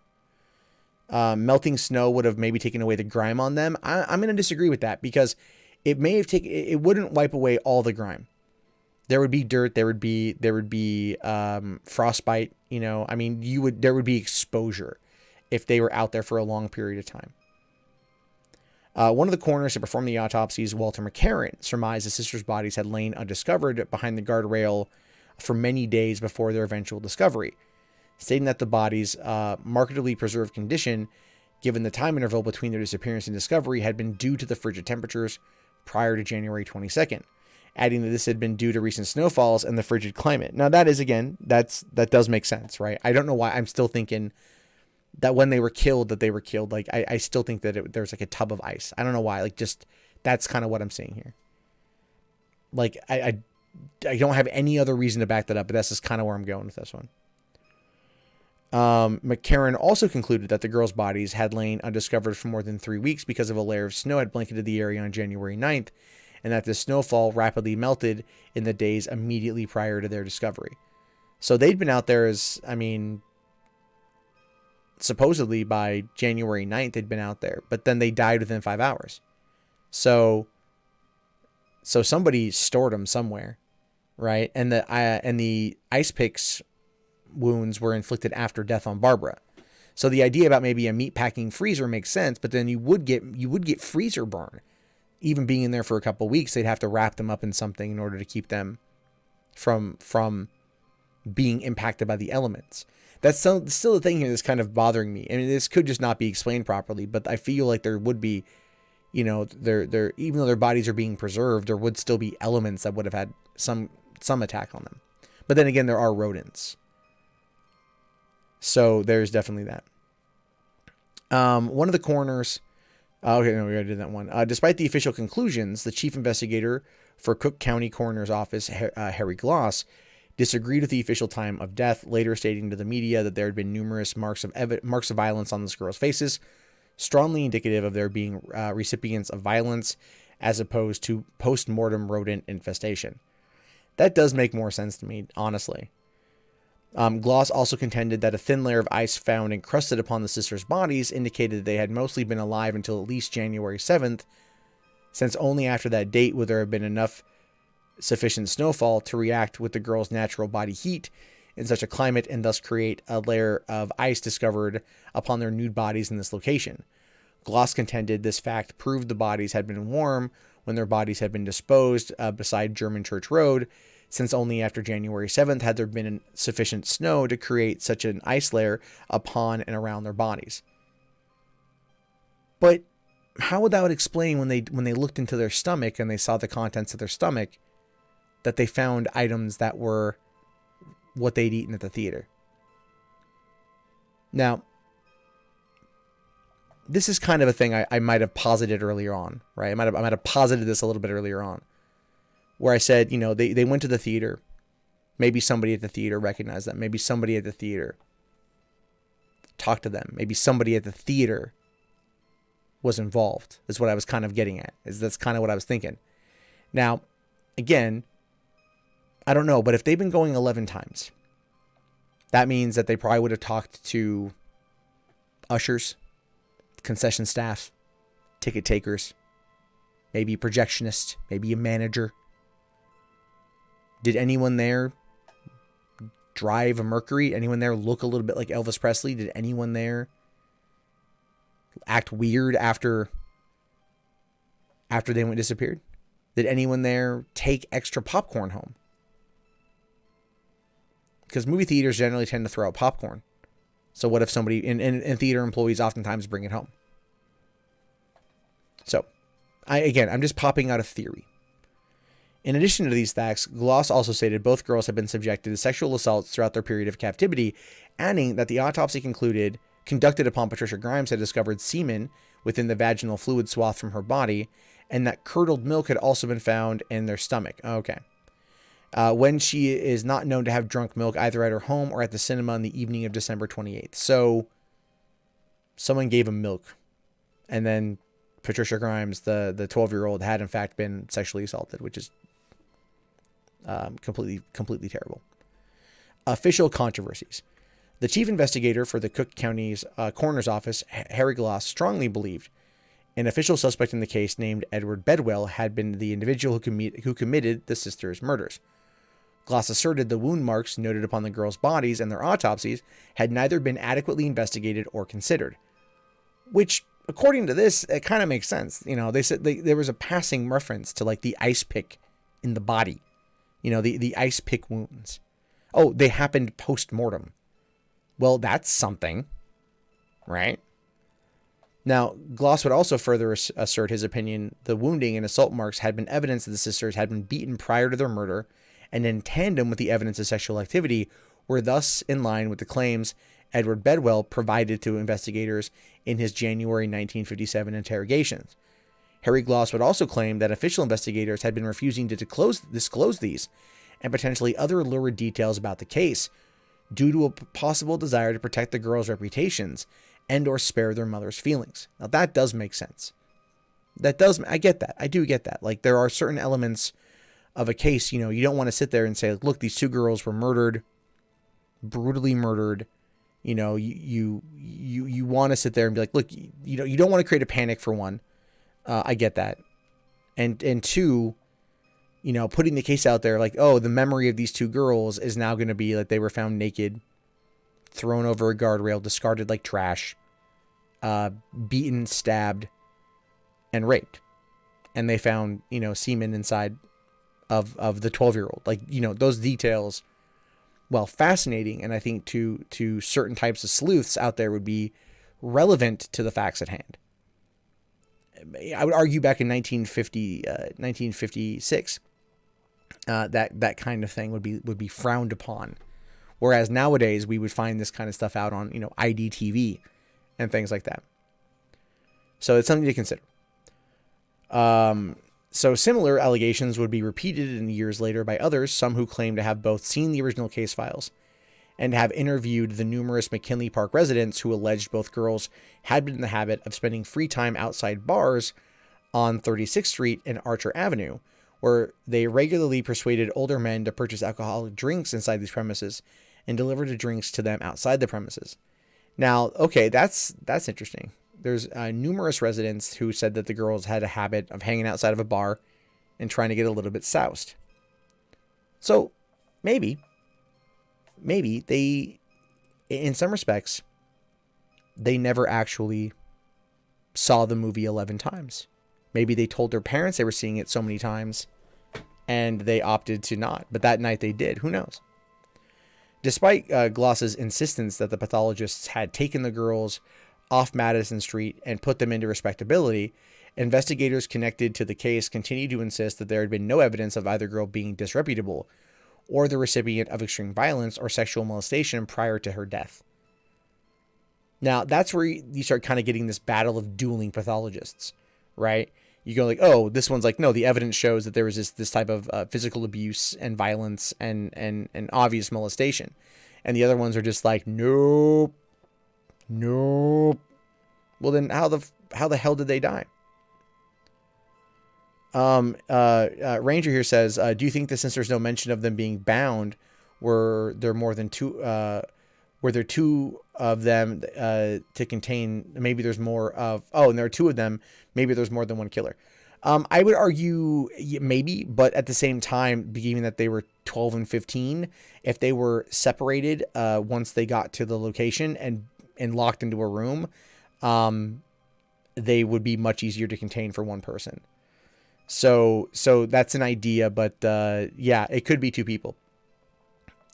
Melting snow would have maybe taken away the grime on them. I'm going to disagree with that, because it may have taken. It wouldn't wipe away all the grime. There would be dirt. There would be frostbite. You know, I mean, there would be exposure if they were out there for a long period of time. One of the coroners who performed the autopsies, Walter McCarran, surmised the sisters' bodies had lain undiscovered behind the guardrail for many days before their eventual discovery, stating that the bodies' markedly preserved condition, given the time interval between their disappearance and discovery, had been due to the frigid temperatures prior to January 22nd, adding that this had been due to recent snowfalls and the frigid climate. Now, that is, again, that does make sense, right? I don't know why I'm still thinking that when they were killed, like, I still think that there's like a tub of ice. I don't know why. Like, just, that's kind of what I'm seeing here. Like, I don't have any other reason to back that up, but that's just kind of where I'm going with this one. McCarran also concluded that the girls' bodies had lain undiscovered for more than 3 weeks because of a layer of snow had blanketed the area on January 9th, and that the snowfall rapidly melted in the days immediately prior to their discovery. So they'd been out there supposedly by January 9th, they'd been out there, but then they died within 5 hours. So somebody stored them somewhere, right? And the ice picks wounds were inflicted after death on Barbara. So the idea about maybe a meat packing freezer makes sense, but then you would get freezer burn. Even being in there for a couple of weeks, they'd have to wrap them up in something in order to keep them from being impacted by the elements. That's still the thing here that's kind of bothering me. I mean, this could just not be explained properly, but I feel like there would be, you know, there even though their bodies are being preserved, there would still be elements that would have had some attack on them. But then again, there are rodents. So there's definitely that. One of the coroners. Okay, no, we already did that one. Despite the official conclusions, the chief investigator for Cook County Coroner's Office, Harry Gloss, disagreed with the official time of death, later stating to the media that there had been numerous marks of violence on this girl's faces, strongly indicative of their being recipients of violence as opposed to post-mortem rodent infestation. That does make more sense to me, honestly. Gloss also contended that a thin layer of ice found encrusted upon the sisters' bodies indicated that they had mostly been alive until at least January 7th, since only after that date would there have been enough sufficient snowfall to react with the girls' natural body heat in such a climate and thus create a layer of ice discovered upon their nude bodies in this location. Gloss contended this fact proved the bodies had been warm when their bodies had been disposed beside German Church Road, since only after January 7th had there been sufficient snow to create such an ice layer upon and around their bodies. But how would that explain when they looked into their stomach and they saw the contents of their stomach that they found items that were what they'd eaten at the theater? Now, this is kind of a thing I might have posited earlier on, right? I might have posited this a little bit earlier on, where I said, you know, they went to the theater. Maybe somebody at the theater recognized them. Maybe somebody at the theater talked to them. Maybe somebody at the theater was involved, is what I was kind of getting at. That's kind of what I was thinking. Now, again, I don't know, but if they've been going 11 times, that means that they probably would have talked to ushers, concession staff, ticket takers, maybe a projectionist, maybe a manager. Did anyone there drive a Mercury? Anyone there look a little bit like Elvis Presley? Did anyone there act weird after they went disappeared? Did anyone there take extra popcorn home? Because movie theaters generally tend to throw out popcorn So what if somebody in theater employees oftentimes bring it home? So I'm just popping out a theory. In addition to these facts, Gloss also stated both girls had been subjected to sexual assaults throughout their period of captivity, adding that the autopsy conducted upon Patricia Grimes had discovered semen within the vaginal fluid swath from her body, and that curdled milk had also been found in their stomach. Okay. When she is not known to have drunk milk either at her home or at the cinema on the evening of December 28th. So someone gave him milk, and then Patricia Grimes, the 12-year-old, had in fact been sexually assaulted, which is completely terrible. Official controversies. The chief investigator for the Cook County's coroner's office, Harry Gloss, strongly believed an official suspect in the case named Edward Bedwell had been the individual who committed the sisters' murders. Gloss asserted the wound marks noted upon the girls' bodies and their autopsies had neither been adequately investigated or considered. Which, according to this, it kind of makes sense. You know, they said there was a passing reference to like the ice pick in the body. You know, the ice pick wounds. Oh, they happened post-mortem. Well, that's something, right? Now, Gloss would also further assert his opinion the wounding and assault marks had been evidence that the sisters had been beaten prior to their murder, and in tandem with the evidence of sexual activity, were thus in line with the claims Edward Bedwell provided to investigators in his January 1957 interrogations. Harry Gloss would also claim that official investigators had been refusing to disclose these and potentially other lurid details about the case due to a possible desire to protect the girls' reputations and or spare their mother's feelings. Now that does make sense. I get that. I do get that. Like there are certain elements of a case, you know, you don't want to sit there and say, look, these two girls were murdered, brutally murdered. You know, you want to sit there and be like, look, you know, you don't want to create a panic for one. I get that. And two, you know, putting the case out there like, oh, the memory of these two girls is now going to be like they were found naked, thrown over a guardrail, discarded like trash, beaten, stabbed, and raped. And they found, you know, semen inside of the 12-year-old. Like, you know, those details, while fascinating, and I think to certain types of sleuths out there would be relevant to the facts at hand. I would argue back in 1956, that kind of thing would be frowned upon. Whereas nowadays we would find this kind of stuff out on, you know, IDTV and things like that. So it's something to consider. So similar allegations would be repeated in years later by others, some who claim to have both seen the original case files and have interviewed the numerous McKinley Park residents who alleged both girls had been in the habit of spending free time outside bars on 36th Street and Archer Avenue, where they regularly persuaded older men to purchase alcoholic drinks inside these premises and deliver the drinks to them outside the premises. Now, okay, that's interesting. There's numerous residents who said that the girls had a habit of hanging outside of a bar and trying to get a little bit soused. So maybe they, in some respects, they never actually saw the movie 11 times. Maybe they told their parents they were seeing it so many times and they opted to not. But that night they did. Who knows? Despite Gloss's insistence that the pathologists had taken the girls off Madison Street and put them into respectability, investigators connected to the case continued to insist that there had been no evidence of either girl being disreputable or the recipient of extreme violence or sexual molestation prior to her death. Now, that's where you start kind of getting this battle of dueling pathologists, right? You go like, oh, this one's like, no, the evidence shows that there was this type of physical abuse and violence and obvious molestation. And the other ones are just like, nope. Well, then how the hell did they die? Ranger here says, do you think that since there's no mention of them being bound, were there two of them to contain, maybe there's more of, and there are two of them, maybe there's more than one killer. I would argue maybe, but at the same time, given that they were 12 and 15, if they were separated once they got to the location and locked into a room, they would be much easier to contain for one person. So that's an idea, but yeah, it could be two people.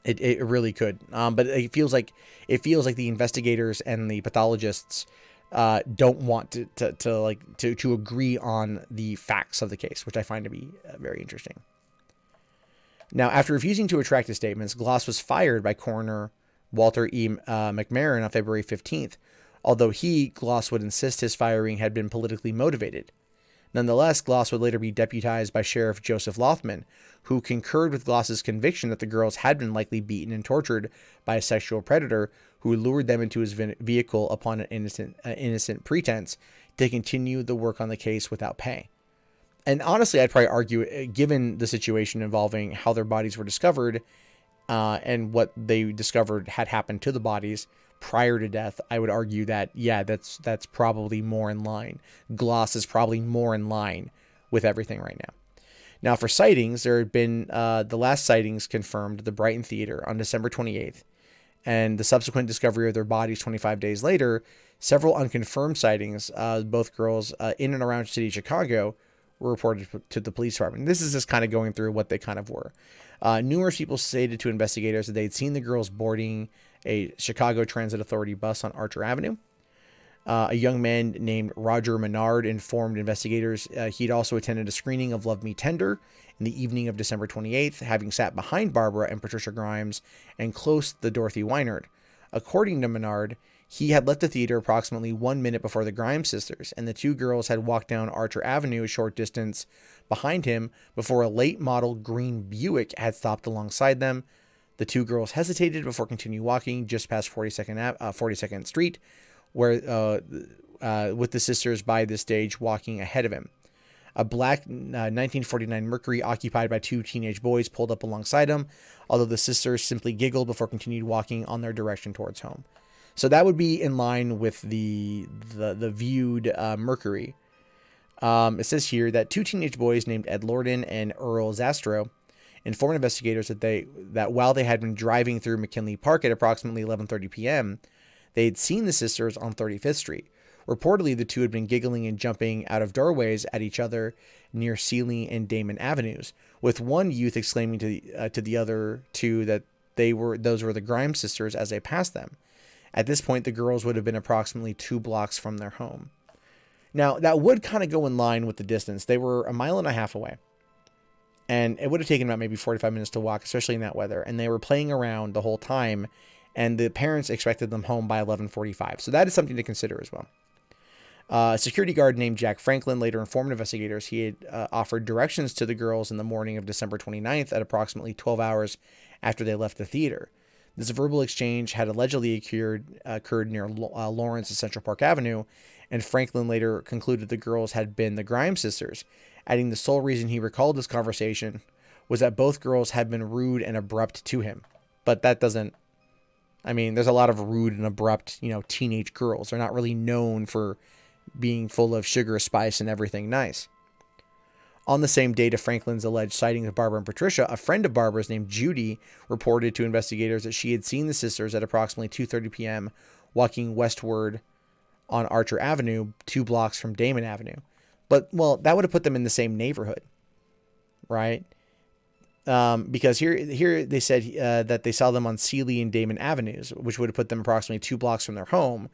It really could. But it feels like the investigators and the pathologists don't want to agree on the facts of the case, which I find to be very interesting. Now, after refusing to retract his statements, Gloss was fired by coroner Walter E. McMahon on February 15th, although Gloss, would insist his firing had been politically motivated. Nonetheless, Gloss would later be deputized by Sheriff Joseph Lothman, who concurred with Gloss's conviction that the girls had been likely beaten and tortured by a sexual predator who lured them into his vehicle upon an innocent pretense to continue the work on the case without pay. And honestly, I'd probably argue, given the situation involving how their bodies were discovered and what they discovered had happened to the bodies prior to death, I would argue that, yeah, that's probably more in line. Gloss is probably more in line with everything right now. Now, for sightings, there had been the last sightings confirmed at the Brighton Theater on December 28th, and the subsequent discovery of their bodies 25 days later. Several unconfirmed sightings, both girls in and around the city of Chicago, were reported to the police department. This is just kind of going through what they kind of were. Numerous people stated to investigators that they'd seen the girls boarding a Chicago Transit Authority bus on Archer Avenue. A young man named Roger Menard informed investigators he'd also attended a screening of Love Me Tender in the evening of December 28th, having sat behind Barbara and Patricia Grimes and close to Dorothy Weinert. According to Menard, he had left the theater approximately 1 minute before the Grimes sisters, and the two girls had walked down Archer Avenue a short distance behind him before a late model green Buick had stopped alongside them. The two girls hesitated before continuing walking just past 42nd Street, where with the sisters by this stage walking ahead of him. A black 1949 Mercury occupied by two teenage boys pulled up alongside him, although the sisters simply giggled before continued walking on their direction towards home. So that would be in line with the viewed Mercury. It says here that two teenage boys named Ed Lorden and Earl Zastro informed investigators that while they had been driving through McKinley Park at approximately 11:30 p.m., they had seen the sisters on 35th Street. Reportedly, the two had been giggling and jumping out of doorways at each other near Sealy and Damon Avenues, with one youth exclaiming to the other two that those were the Grimes sisters as they passed them. At this point, the girls would have been approximately 2 blocks from their home. Now, that would kind of go in line with the distance. They were 1.5 miles away. And it would have taken about maybe 45 minutes to walk, especially in that weather. And they were playing around the whole time, and the parents expected them home by 11:45. So that is something to consider as well. A security guard named Jack Franklin later informed investigators he had offered directions to the girls in the morning of December 29th at approximately 12 hours after they left the theater. This verbal exchange had allegedly occurred near Lawrence and Central Park Avenue, and Franklin later concluded the girls had been the Grimes sisters, adding the sole reason he recalled this conversation was that both girls had been rude and abrupt to him. But that doesn't... I mean, there's a lot of rude and abrupt, teenage girls. They're not really known for being full of sugar, spice, and everything nice. On the same date of Franklin's alleged sighting of Barbara and Patricia, a friend of Barbara's named Judy reported to investigators that she had seen the sisters at approximately 2:30 p.m. walking westward on Archer Avenue, 2 blocks from Damon Avenue. But, well, that would have put them in the same neighborhood, right? Because here they said that they saw them on Sealy and Damon Avenues, which would have put them approximately 2 blocks from their home.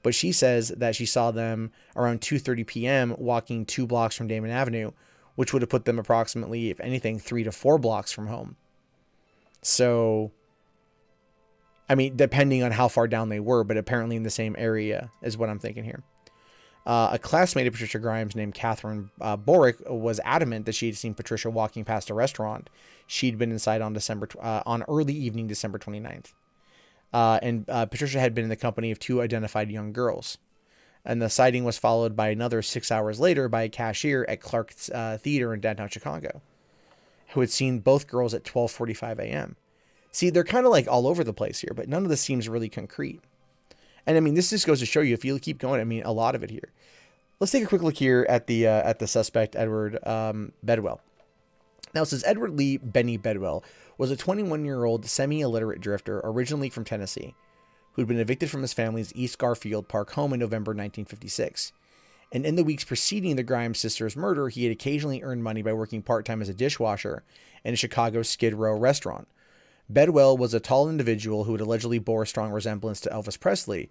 But she says that she saw them around 2:30 p.m. walking 2 blocks from Damon Avenue, which would have put them approximately, if anything, 3 to 4 blocks from home. So, I mean, depending on how far down they were, but apparently in the same area is what I'm thinking here. A classmate of Patricia Grimes named Catherine Borick was adamant that she had seen Patricia walking past a restaurant she'd been inside on early evening December 29th. And Patricia had been in the company of 2 identified young girls. And the sighting was followed by another 6 hours later by a cashier at Clark's Theater in downtown Chicago, who had seen both girls at 12:45 a.m. See, they're kind of like all over the place here, but none of this seems really concrete. And I mean, this just goes to show you, if you keep going, I mean, a lot of it here. Let's take a quick look here at the suspect, Edward Bedwell. Now, it says Edward Lee Benny Bedwell was a 21-year-old semi-illiterate drifter originally from Tennessee, who'd been evicted from his family's East Garfield Park home in November 1956. And in the weeks preceding the Grimes sisters' murder, he had occasionally earned money by working part-time as a dishwasher in a Chicago Skid Row restaurant. Bedwell was a tall individual who had allegedly bore a strong resemblance to Elvis Presley.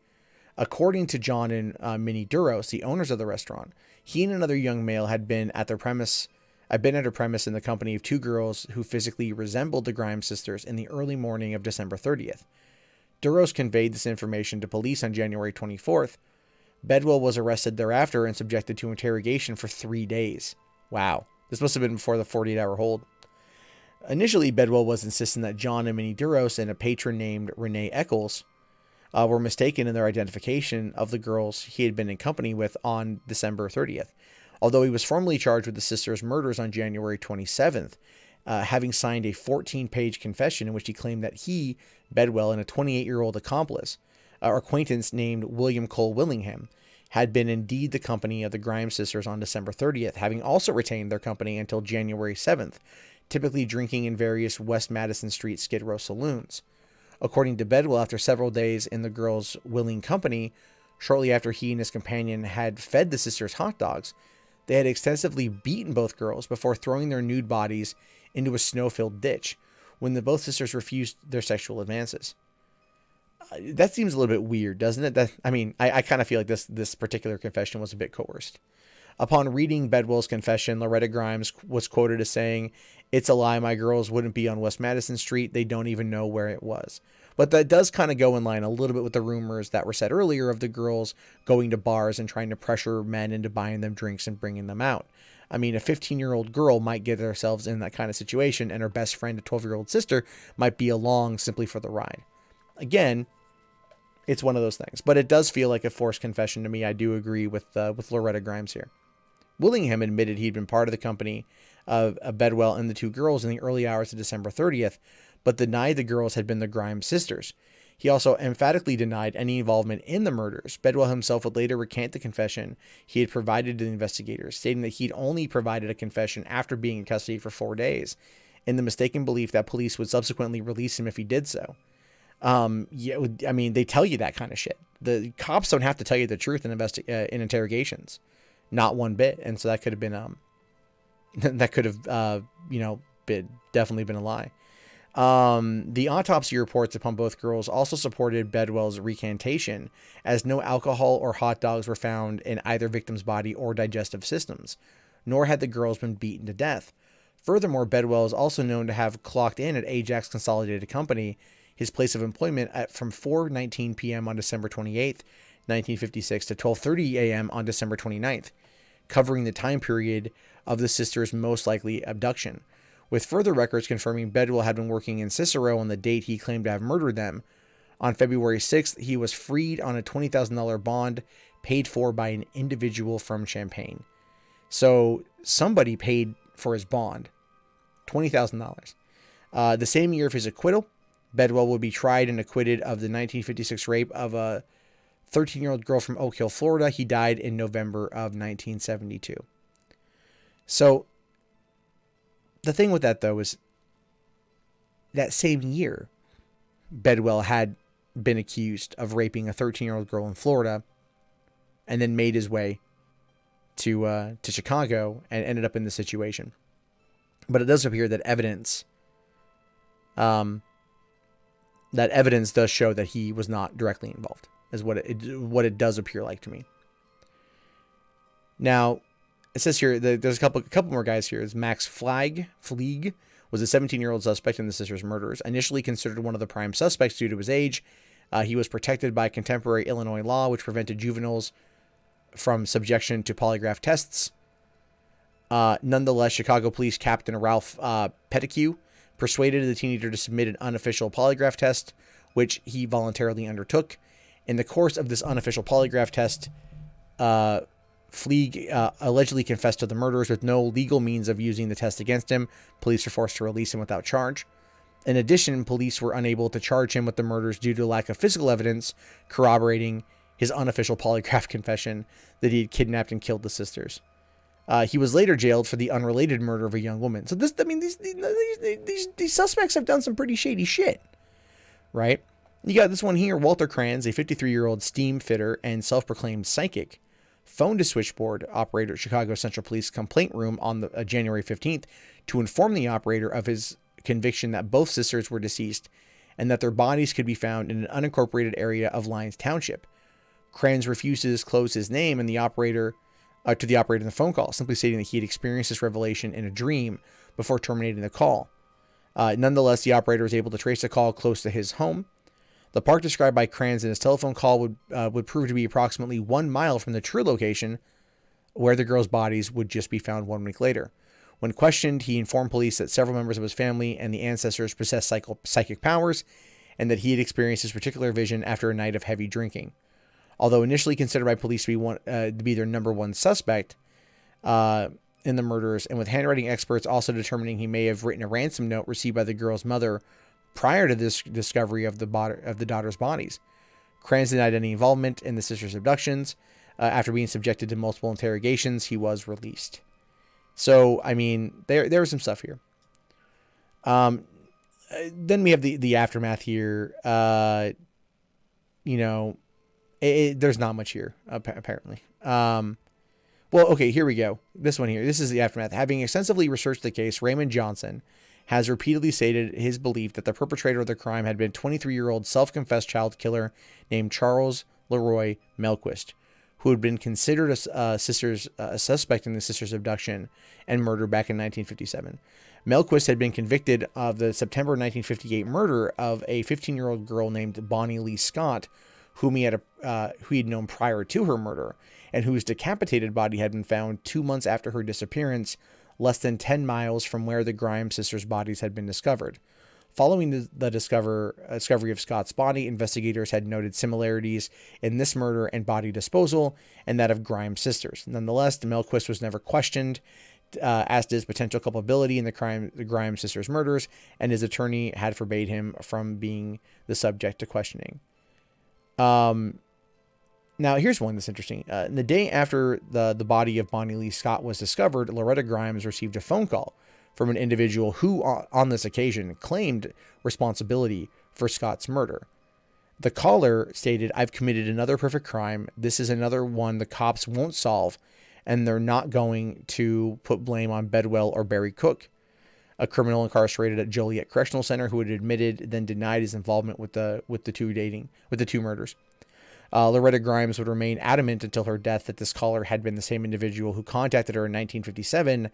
According to John and Minnie Duros, the owners of the restaurant, he and another young male had been at her premise in the company of two girls who physically resembled the Grimes sisters in the early morning of December 30th. Duros conveyed this information to police on January 24th. Bedwell was arrested thereafter and subjected to interrogation for 3 days. Wow. This must have been before the 48-hour hold. Initially, Bedwell was insisting that John and Minnie Duros and a patron named Renee Eccles were mistaken in their identification of the girls he had been in company with on December 30th. Although he was formally charged with the sisters' murders on January 27th, having signed a 14-page confession in which he claimed that he, Bedwell, and a 28-year-old accomplice, or acquaintance named William Cole Willingham, had been indeed the company of the Grimes sisters on December 30th, having also retained their company until January 7th, typically drinking in various West Madison Street Skid Row saloons. According to Bedwell, after several days in the girls' willing company, shortly after he and his companion had fed the sisters hot dogs, they had extensively beaten both girls before throwing their nude bodies into a snow-filled ditch when both sisters refused their sexual advances. That seems a little bit weird, doesn't it? I kind of feel like this particular confession was a bit coerced. Upon reading Bedwell's confession, Loretta Grimes was quoted as saying, "It's a lie, my girls wouldn't be on West Madison Street. They don't even know where it was." But that does kind of go in line a little bit with the rumors that were said earlier of the girls going to bars and trying to pressure men into buying them drinks and bringing them out. I mean, a 15-year-old girl might get themselves in that kind of situation, and her best friend, a 12-year-old sister, might be along simply for the ride. Again, it's one of those things, but it does feel like a forced confession to me. I do agree with Loretta Grimes here. Willingham admitted he'd been part of the company of Bedwell and the two girls in the early hours of December 30th, but denied the girls had been the Grimes sisters. He also emphatically denied any involvement in the murders. Bedwell himself would later recant the confession he had provided to the investigators, stating that he'd only provided a confession after being in custody for 4 days, in the mistaken belief that police would subsequently release him if he did so. They tell you that kind of shit. The cops don't have to tell you the truth in interrogations. Not one bit. And so that could have been, definitely been a lie. The autopsy reports upon both girls also supported Bedwell's recantation, as no alcohol or hot dogs were found in either victim's body or digestive systems, nor had the girls been beaten to death. Furthermore, Bedwell is also known to have clocked in at Ajax Consolidated Company, his place of employment, from 4:19 p.m. on December 28th, 1956 to 12:30 a.m. on December 29th, covering the time period of the sisters' most likely abduction, with further records confirming Bedwell had been working in Cicero on the date he claimed to have murdered them. On February 6th, he was freed on a $20,000 bond paid for by an individual from Champaign. So somebody paid for his bond, $20,000. The same year of his acquittal, Bedwell would be tried and acquitted of the 1956 rape of a 13-year-old girl from Oak Hill, Florida. He died in November of 1972. So the thing with that, though, is that same year, Bedwell had been accused of raping a 13-year-old girl in Florida and then made his way to Chicago and ended up in this situation. But it does appear that evidence does show that he was not directly involved, is what it does appear like to me. Now, it says here that there's a couple more guys here. It's Max Fleig was a 17-year-old suspect in the sisters' murders. Initially considered one of the prime suspects due to his age, he was protected by contemporary Illinois law, which prevented juveniles from subjection to polygraph tests. Nonetheless, Chicago Police Captain Ralph Pettigrew persuaded the teenager to submit an unofficial polygraph test, which he voluntarily undertook. In the course of this unofficial polygraph test, Fleig allegedly confessed to the murders with no legal means of using the test against him. Police were forced to release him without charge. In addition, police were unable to charge him with the murders due to lack of physical evidence corroborating his unofficial polygraph confession that he had kidnapped and killed the sisters. He was later jailed for the unrelated murder of a young woman. So these suspects have done some pretty shady shit, right? You got this one here, Walter Kranz, a 53-year-old steam fitter and self-proclaimed psychic, phoned a switchboard operator at Chicago Central Police complaint room on January 15th to inform the operator of his conviction that both sisters were deceased and that their bodies could be found in an unincorporated area of Lyons Township. Kranz refused to disclose his name and the operator to the operator in the phone call, simply stating that he had experienced this revelation in a dream before terminating the call. Nonetheless, the operator was able to trace the call close to his home. The park described by Kranz in his telephone call would prove to be approximately 1 mile from the true location where the girls' bodies would just be found 1 week later. When questioned, he informed police that several members of his family and the ancestors possessed psychic powers, and that he had experienced this particular vision after a night of heavy drinking. Although initially considered by police to be their number one suspect in the murders, and with handwriting experts also determining he may have written a ransom note received by the girl's mother prior to this discovery of the daughter's bodies. Kranz denied any involvement in the sisters' abductions. After being subjected to multiple interrogations, he was released. So, I mean, there was some stuff here. Then we have the aftermath here. There's not much here, apparently. Well, okay, here we go. This one here. This is the aftermath. Having extensively researched the case, Raymond Johnson has repeatedly stated his belief that the perpetrator of the crime had been 23-year-old self-confessed child killer named Charles Leroy Melquist, who had been considered a suspect in the sisters' abduction and murder back in 1957. Melquist had been convicted of the September 1958 murder of a 15-year-old girl named Bonnie Lee Scott, whom he had known prior to her murder, and whose decapitated body had been found 2 months after her disappearance, less than 10 miles from where the Grimes sisters' bodies had been discovered. Following the discovery of Scott's body, investigators had noted similarities in this murder and body disposal and that of Grimes' sisters. Nonetheless, Melquist was never questioned as to his potential culpability in the Grimes sisters' murders, and his attorney had forbade him from being the subject to questioning. Now, here's one that's interesting. The day after the body of Bonnie Lee Scott was discovered, Loretta Grimes received a phone call from an individual who, on this occasion, claimed responsibility for Scott's murder. The caller stated, "I've committed another perfect crime. This is another one the cops won't solve, and they're not going to put blame on Bedwell or Barry Cook, a criminal incarcerated at Joliet Correctional Center who had admitted, then denied his involvement with the two murders." Loretta Grimes would remain adamant until her death that this caller had been the same individual who contacted her in 1957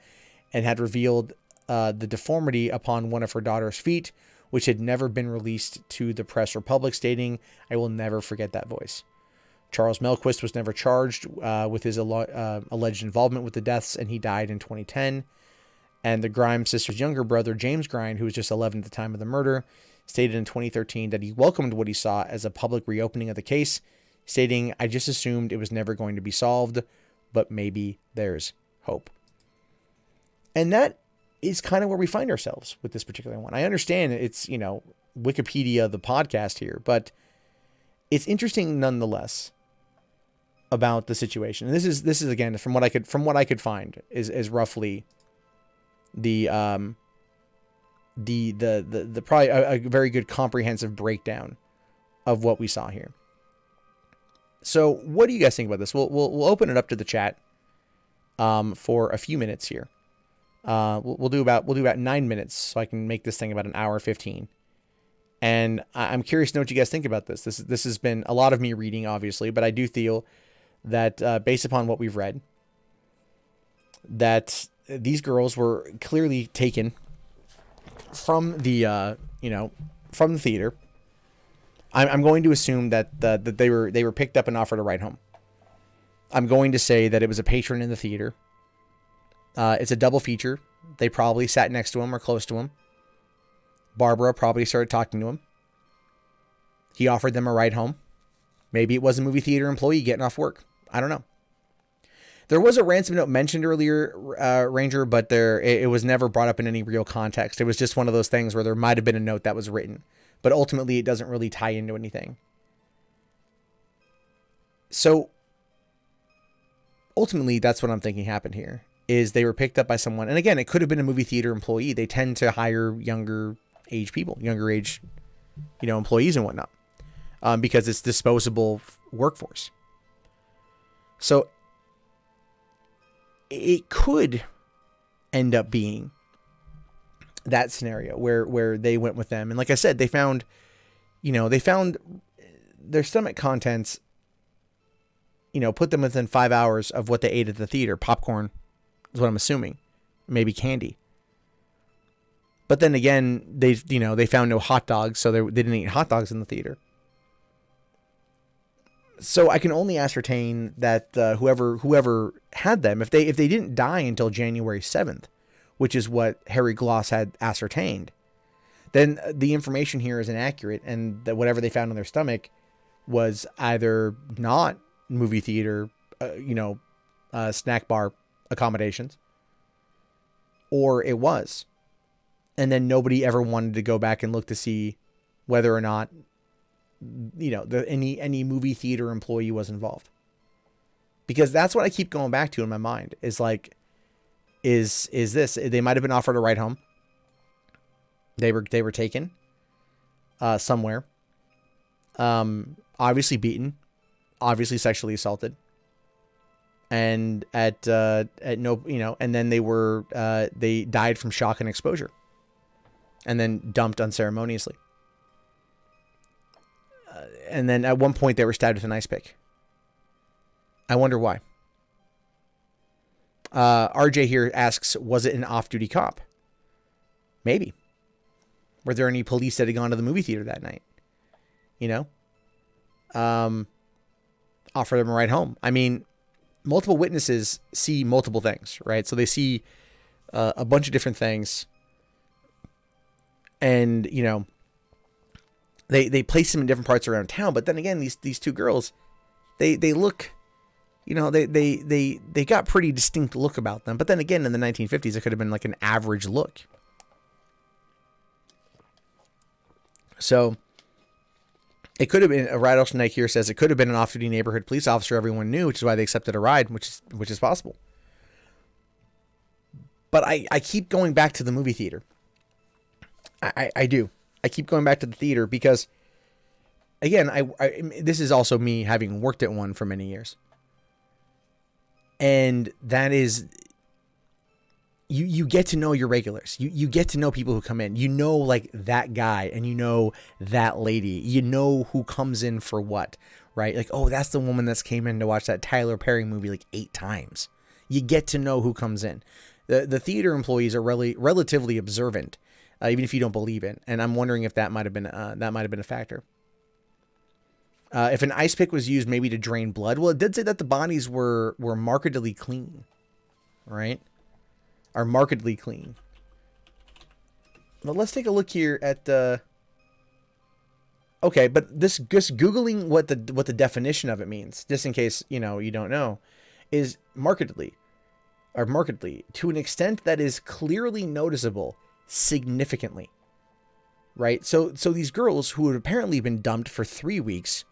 and had revealed the deformity upon one of her daughter's feet, which had never been released to the press or public, stating, "I will never forget that voice." Charles Melquist was never charged with his alleged involvement with the deaths, and he died in 2010. And the Grimes sisters' younger brother, James Grimes, who was just 11 at the time of the murder, stated in 2013 that he welcomed what he saw as a public reopening of the case, stating, "I just assumed it was never going to be solved, but maybe there's hope." And that is kind of where we find ourselves with this particular one. I understand it's, Wikipedia, the podcast here, but it's interesting nonetheless about the situation. And this is again, from what I could find is roughly the probably a very good comprehensive breakdown of what we saw here. So what do you guys think about this? We'll open it up to the chat for a few minutes here. We'll do about 9 minutes, so I can make this thing about an hour 15. And I'm curious to know what you guys think about this. This has been a lot of me reading, obviously, but I do feel that based upon what we've read, that these girls were clearly taken from the from the theater. I'm going to assume that they were picked up and offered a ride home. I'm going to say that it was a patron in the theater. It's a double feature. They probably sat next to him or close to him. Barbara probably started talking to him. He offered them a ride home. Maybe it was a movie theater employee getting off work. I don't know. There was a ransom note mentioned earlier, Ranger, but it was never brought up in any real context. It was just one of those things where there might have been a note that was written, but ultimately it doesn't really tie into anything. So ultimately, that's what I'm thinking happened here, is they were picked up by someone. And again, it could have been a movie theater employee. They tend to hire younger age employees and whatnot, because it's disposable workforce. So it could end up being that scenario where they went with them. And like I said, they found their stomach contents, put them within 5 hours of what they ate at the theater. Popcorn is what I'm assuming. Maybe candy. But then again, they found no hot dogs, so they didn't eat hot dogs in the theater. So I can only ascertain that whoever had them, if they didn't die until January 7th, which is what Harry Gloss had ascertained, then the information here is inaccurate, and that whatever they found in their stomach was either not movie theater, snack bar accommodations, or it was. And then nobody ever wanted to go back and look to see whether or not, any movie theater employee was involved. Because that's what I keep going back to in my mind is like, is this, they might've been offered a ride home. They were taken, somewhere, obviously beaten, obviously sexually assaulted. And at no, and then they died from shock and exposure. And then dumped unceremoniously. And then at one point they were stabbed with an ice pick. I wonder why. RJ here asks, was it an off-duty cop? Maybe. Were there any police that had gone to the movie theater that night? Offer them a ride home. I mean, multiple witnesses see multiple things, right? So they see a bunch of different things. And, they place them in different parts around town. But then again, these two girls, they look, they got pretty distinct look about them. But then again, in the 1950s, it could have been like an average look. So it could have been, a Rattlesnake here says it could have been an off-duty neighborhood police officer everyone knew, which is why they accepted a ride, which is possible. But I keep going back to the movie theater. I do. I keep going back to the theater because, again, this is also me having worked at one for many years. And that is, you get to know your regulars. You get to know people who come in. Like that guy and that lady. You know who comes in for what, right? Like, oh, that's the woman that's came in to watch that Tyler Perry movie like 8 times. You get to know who comes in. The theater employees are relatively observant. Even if you don't believe it. And I'm wondering if that might have been a factor. If an ice pick was used maybe to drain blood. Well, it did say that the bodies were markedly clean. Right? Are markedly clean. But let's take a look here at the... Okay, but this just Googling what the definition of it means, just in case, you don't know, is markedly to an extent that is clearly noticeable, significantly, right? So these girls who had apparently been dumped for 3 weeks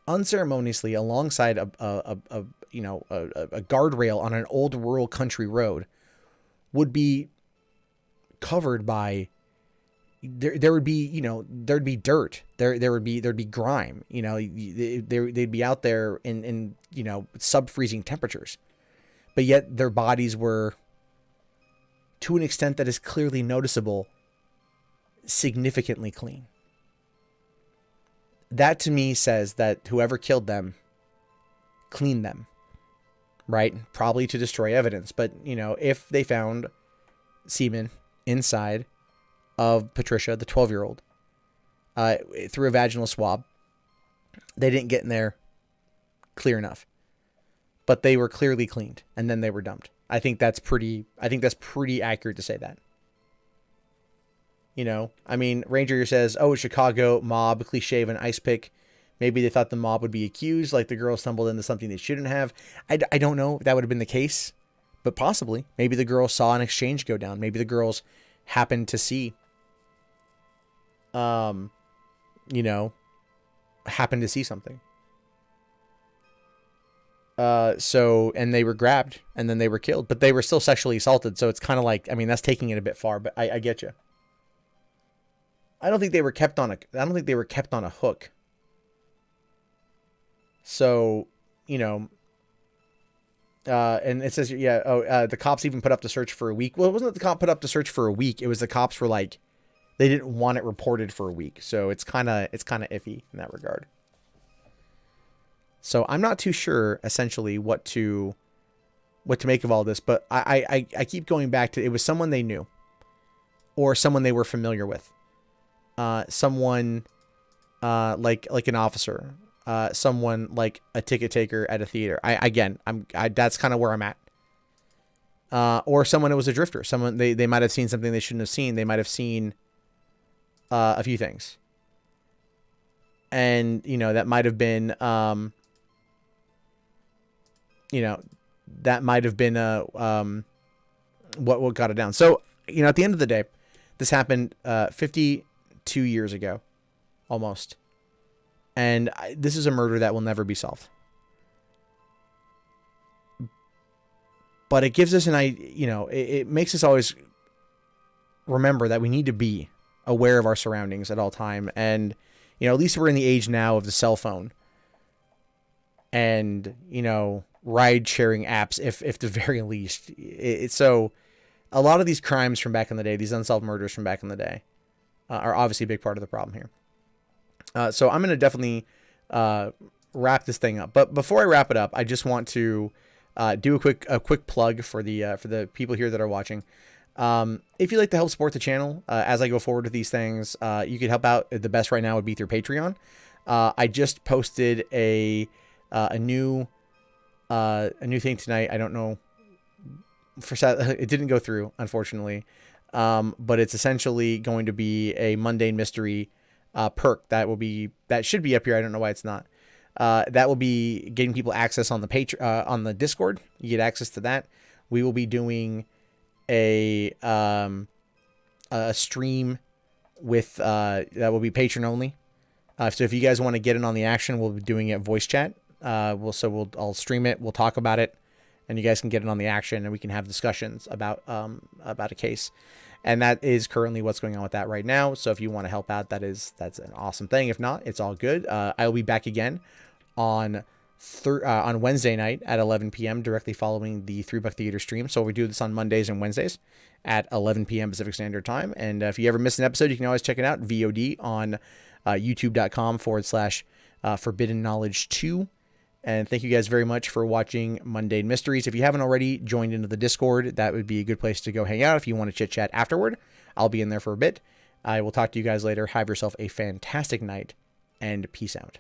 unceremoniously alongside a guardrail on an old rural country road would be covered by, there would be, there'd be dirt, there'd be grime, they'd be out there in sub-freezing temperatures, but yet their bodies were, to an extent that is clearly noticeable, significantly clean. That to me says that whoever killed them cleaned them, right? Probably to destroy evidence. But, if they found semen inside of Patricia, the 12-year-old, through a vaginal swab, they didn't get in there clear enough. But they were clearly cleaned, and then they were dumped. I think that's pretty accurate to say that. Ranger says, oh, Chicago mob, cliche of an ice pick. Maybe they thought the mob would be accused, like the girls stumbled into something they shouldn't have. I don't know if that would have been the case, but possibly. Maybe the girls saw an exchange go down. Maybe the girls happened to see, happened to see something. And they were grabbed and then they were killed, but they were still sexually assaulted. So it's kind of like, that's taking it a bit far, but I get you. I don't think they were kept on a hook. So, And it says, the cops even put up the search for a week. Well, it wasn't that the cop put up the search for a week. It was the cops were like, they didn't want it reported for a week. So it's kind of iffy in that regard. So I'm not too sure essentially what to make of all this, but I keep going back to, it was someone they knew or someone they were familiar with. Someone, like an officer, someone like a ticket taker at a theater. That's kind of where I'm at. Or someone who was a drifter. Someone they might have seen something they shouldn't have seen. They might have seen a few things. And, that might have been, that might have been what got it down. So, at the end of the day, this happened 52 years ago, almost. And this is a murder that will never be solved. But it gives us it makes us always remember that we need to be aware of our surroundings at all time. And, at least we're in the age now of the cell phone and, ride sharing apps, if the very least. So a lot of these crimes from back in the day, these unsolved murders from back in the day, are obviously a big part of the problem here. So I'm going to definitely wrap this thing up. But before I wrap it up, I just want to do a quick plug for the people here that are watching. If you'd like to help support the channel as I go forward with these things, you could help out. The best right now would be through Patreon. I just posted a new thing tonight. I don't know. It didn't go through, unfortunately. But it's essentially going to be a mundane mystery perk that should be up here. I don't know why it's not. That will be getting people access on the on the Discord. You get access to that. We will be doing a stream with that will be Patron only. So if you guys want to get in on the action, we'll be doing it voice chat. I'll stream it. We'll talk about it, and you guys can get in on the action, and we can have discussions about a case. And that is currently what's going on with that right now. So if you want to help out, that's an awesome thing. If not, it's all good. I'll be back again on Wednesday night at 11 p.m. directly following the $3 Theater stream. So we do this on Mondays and Wednesdays at 11 p.m. Pacific Standard Time. And if you ever miss an episode, you can always check it out VOD on youtube.com/Forbidden Knowledge 2. And thank you guys very much for watching Mundane Mysteries. If you haven't already joined into the Discord, that would be a good place to go hang out if you want to chit chat afterward. I'll be in there for a bit. I will talk to you guys later. Have yourself a fantastic night and peace out.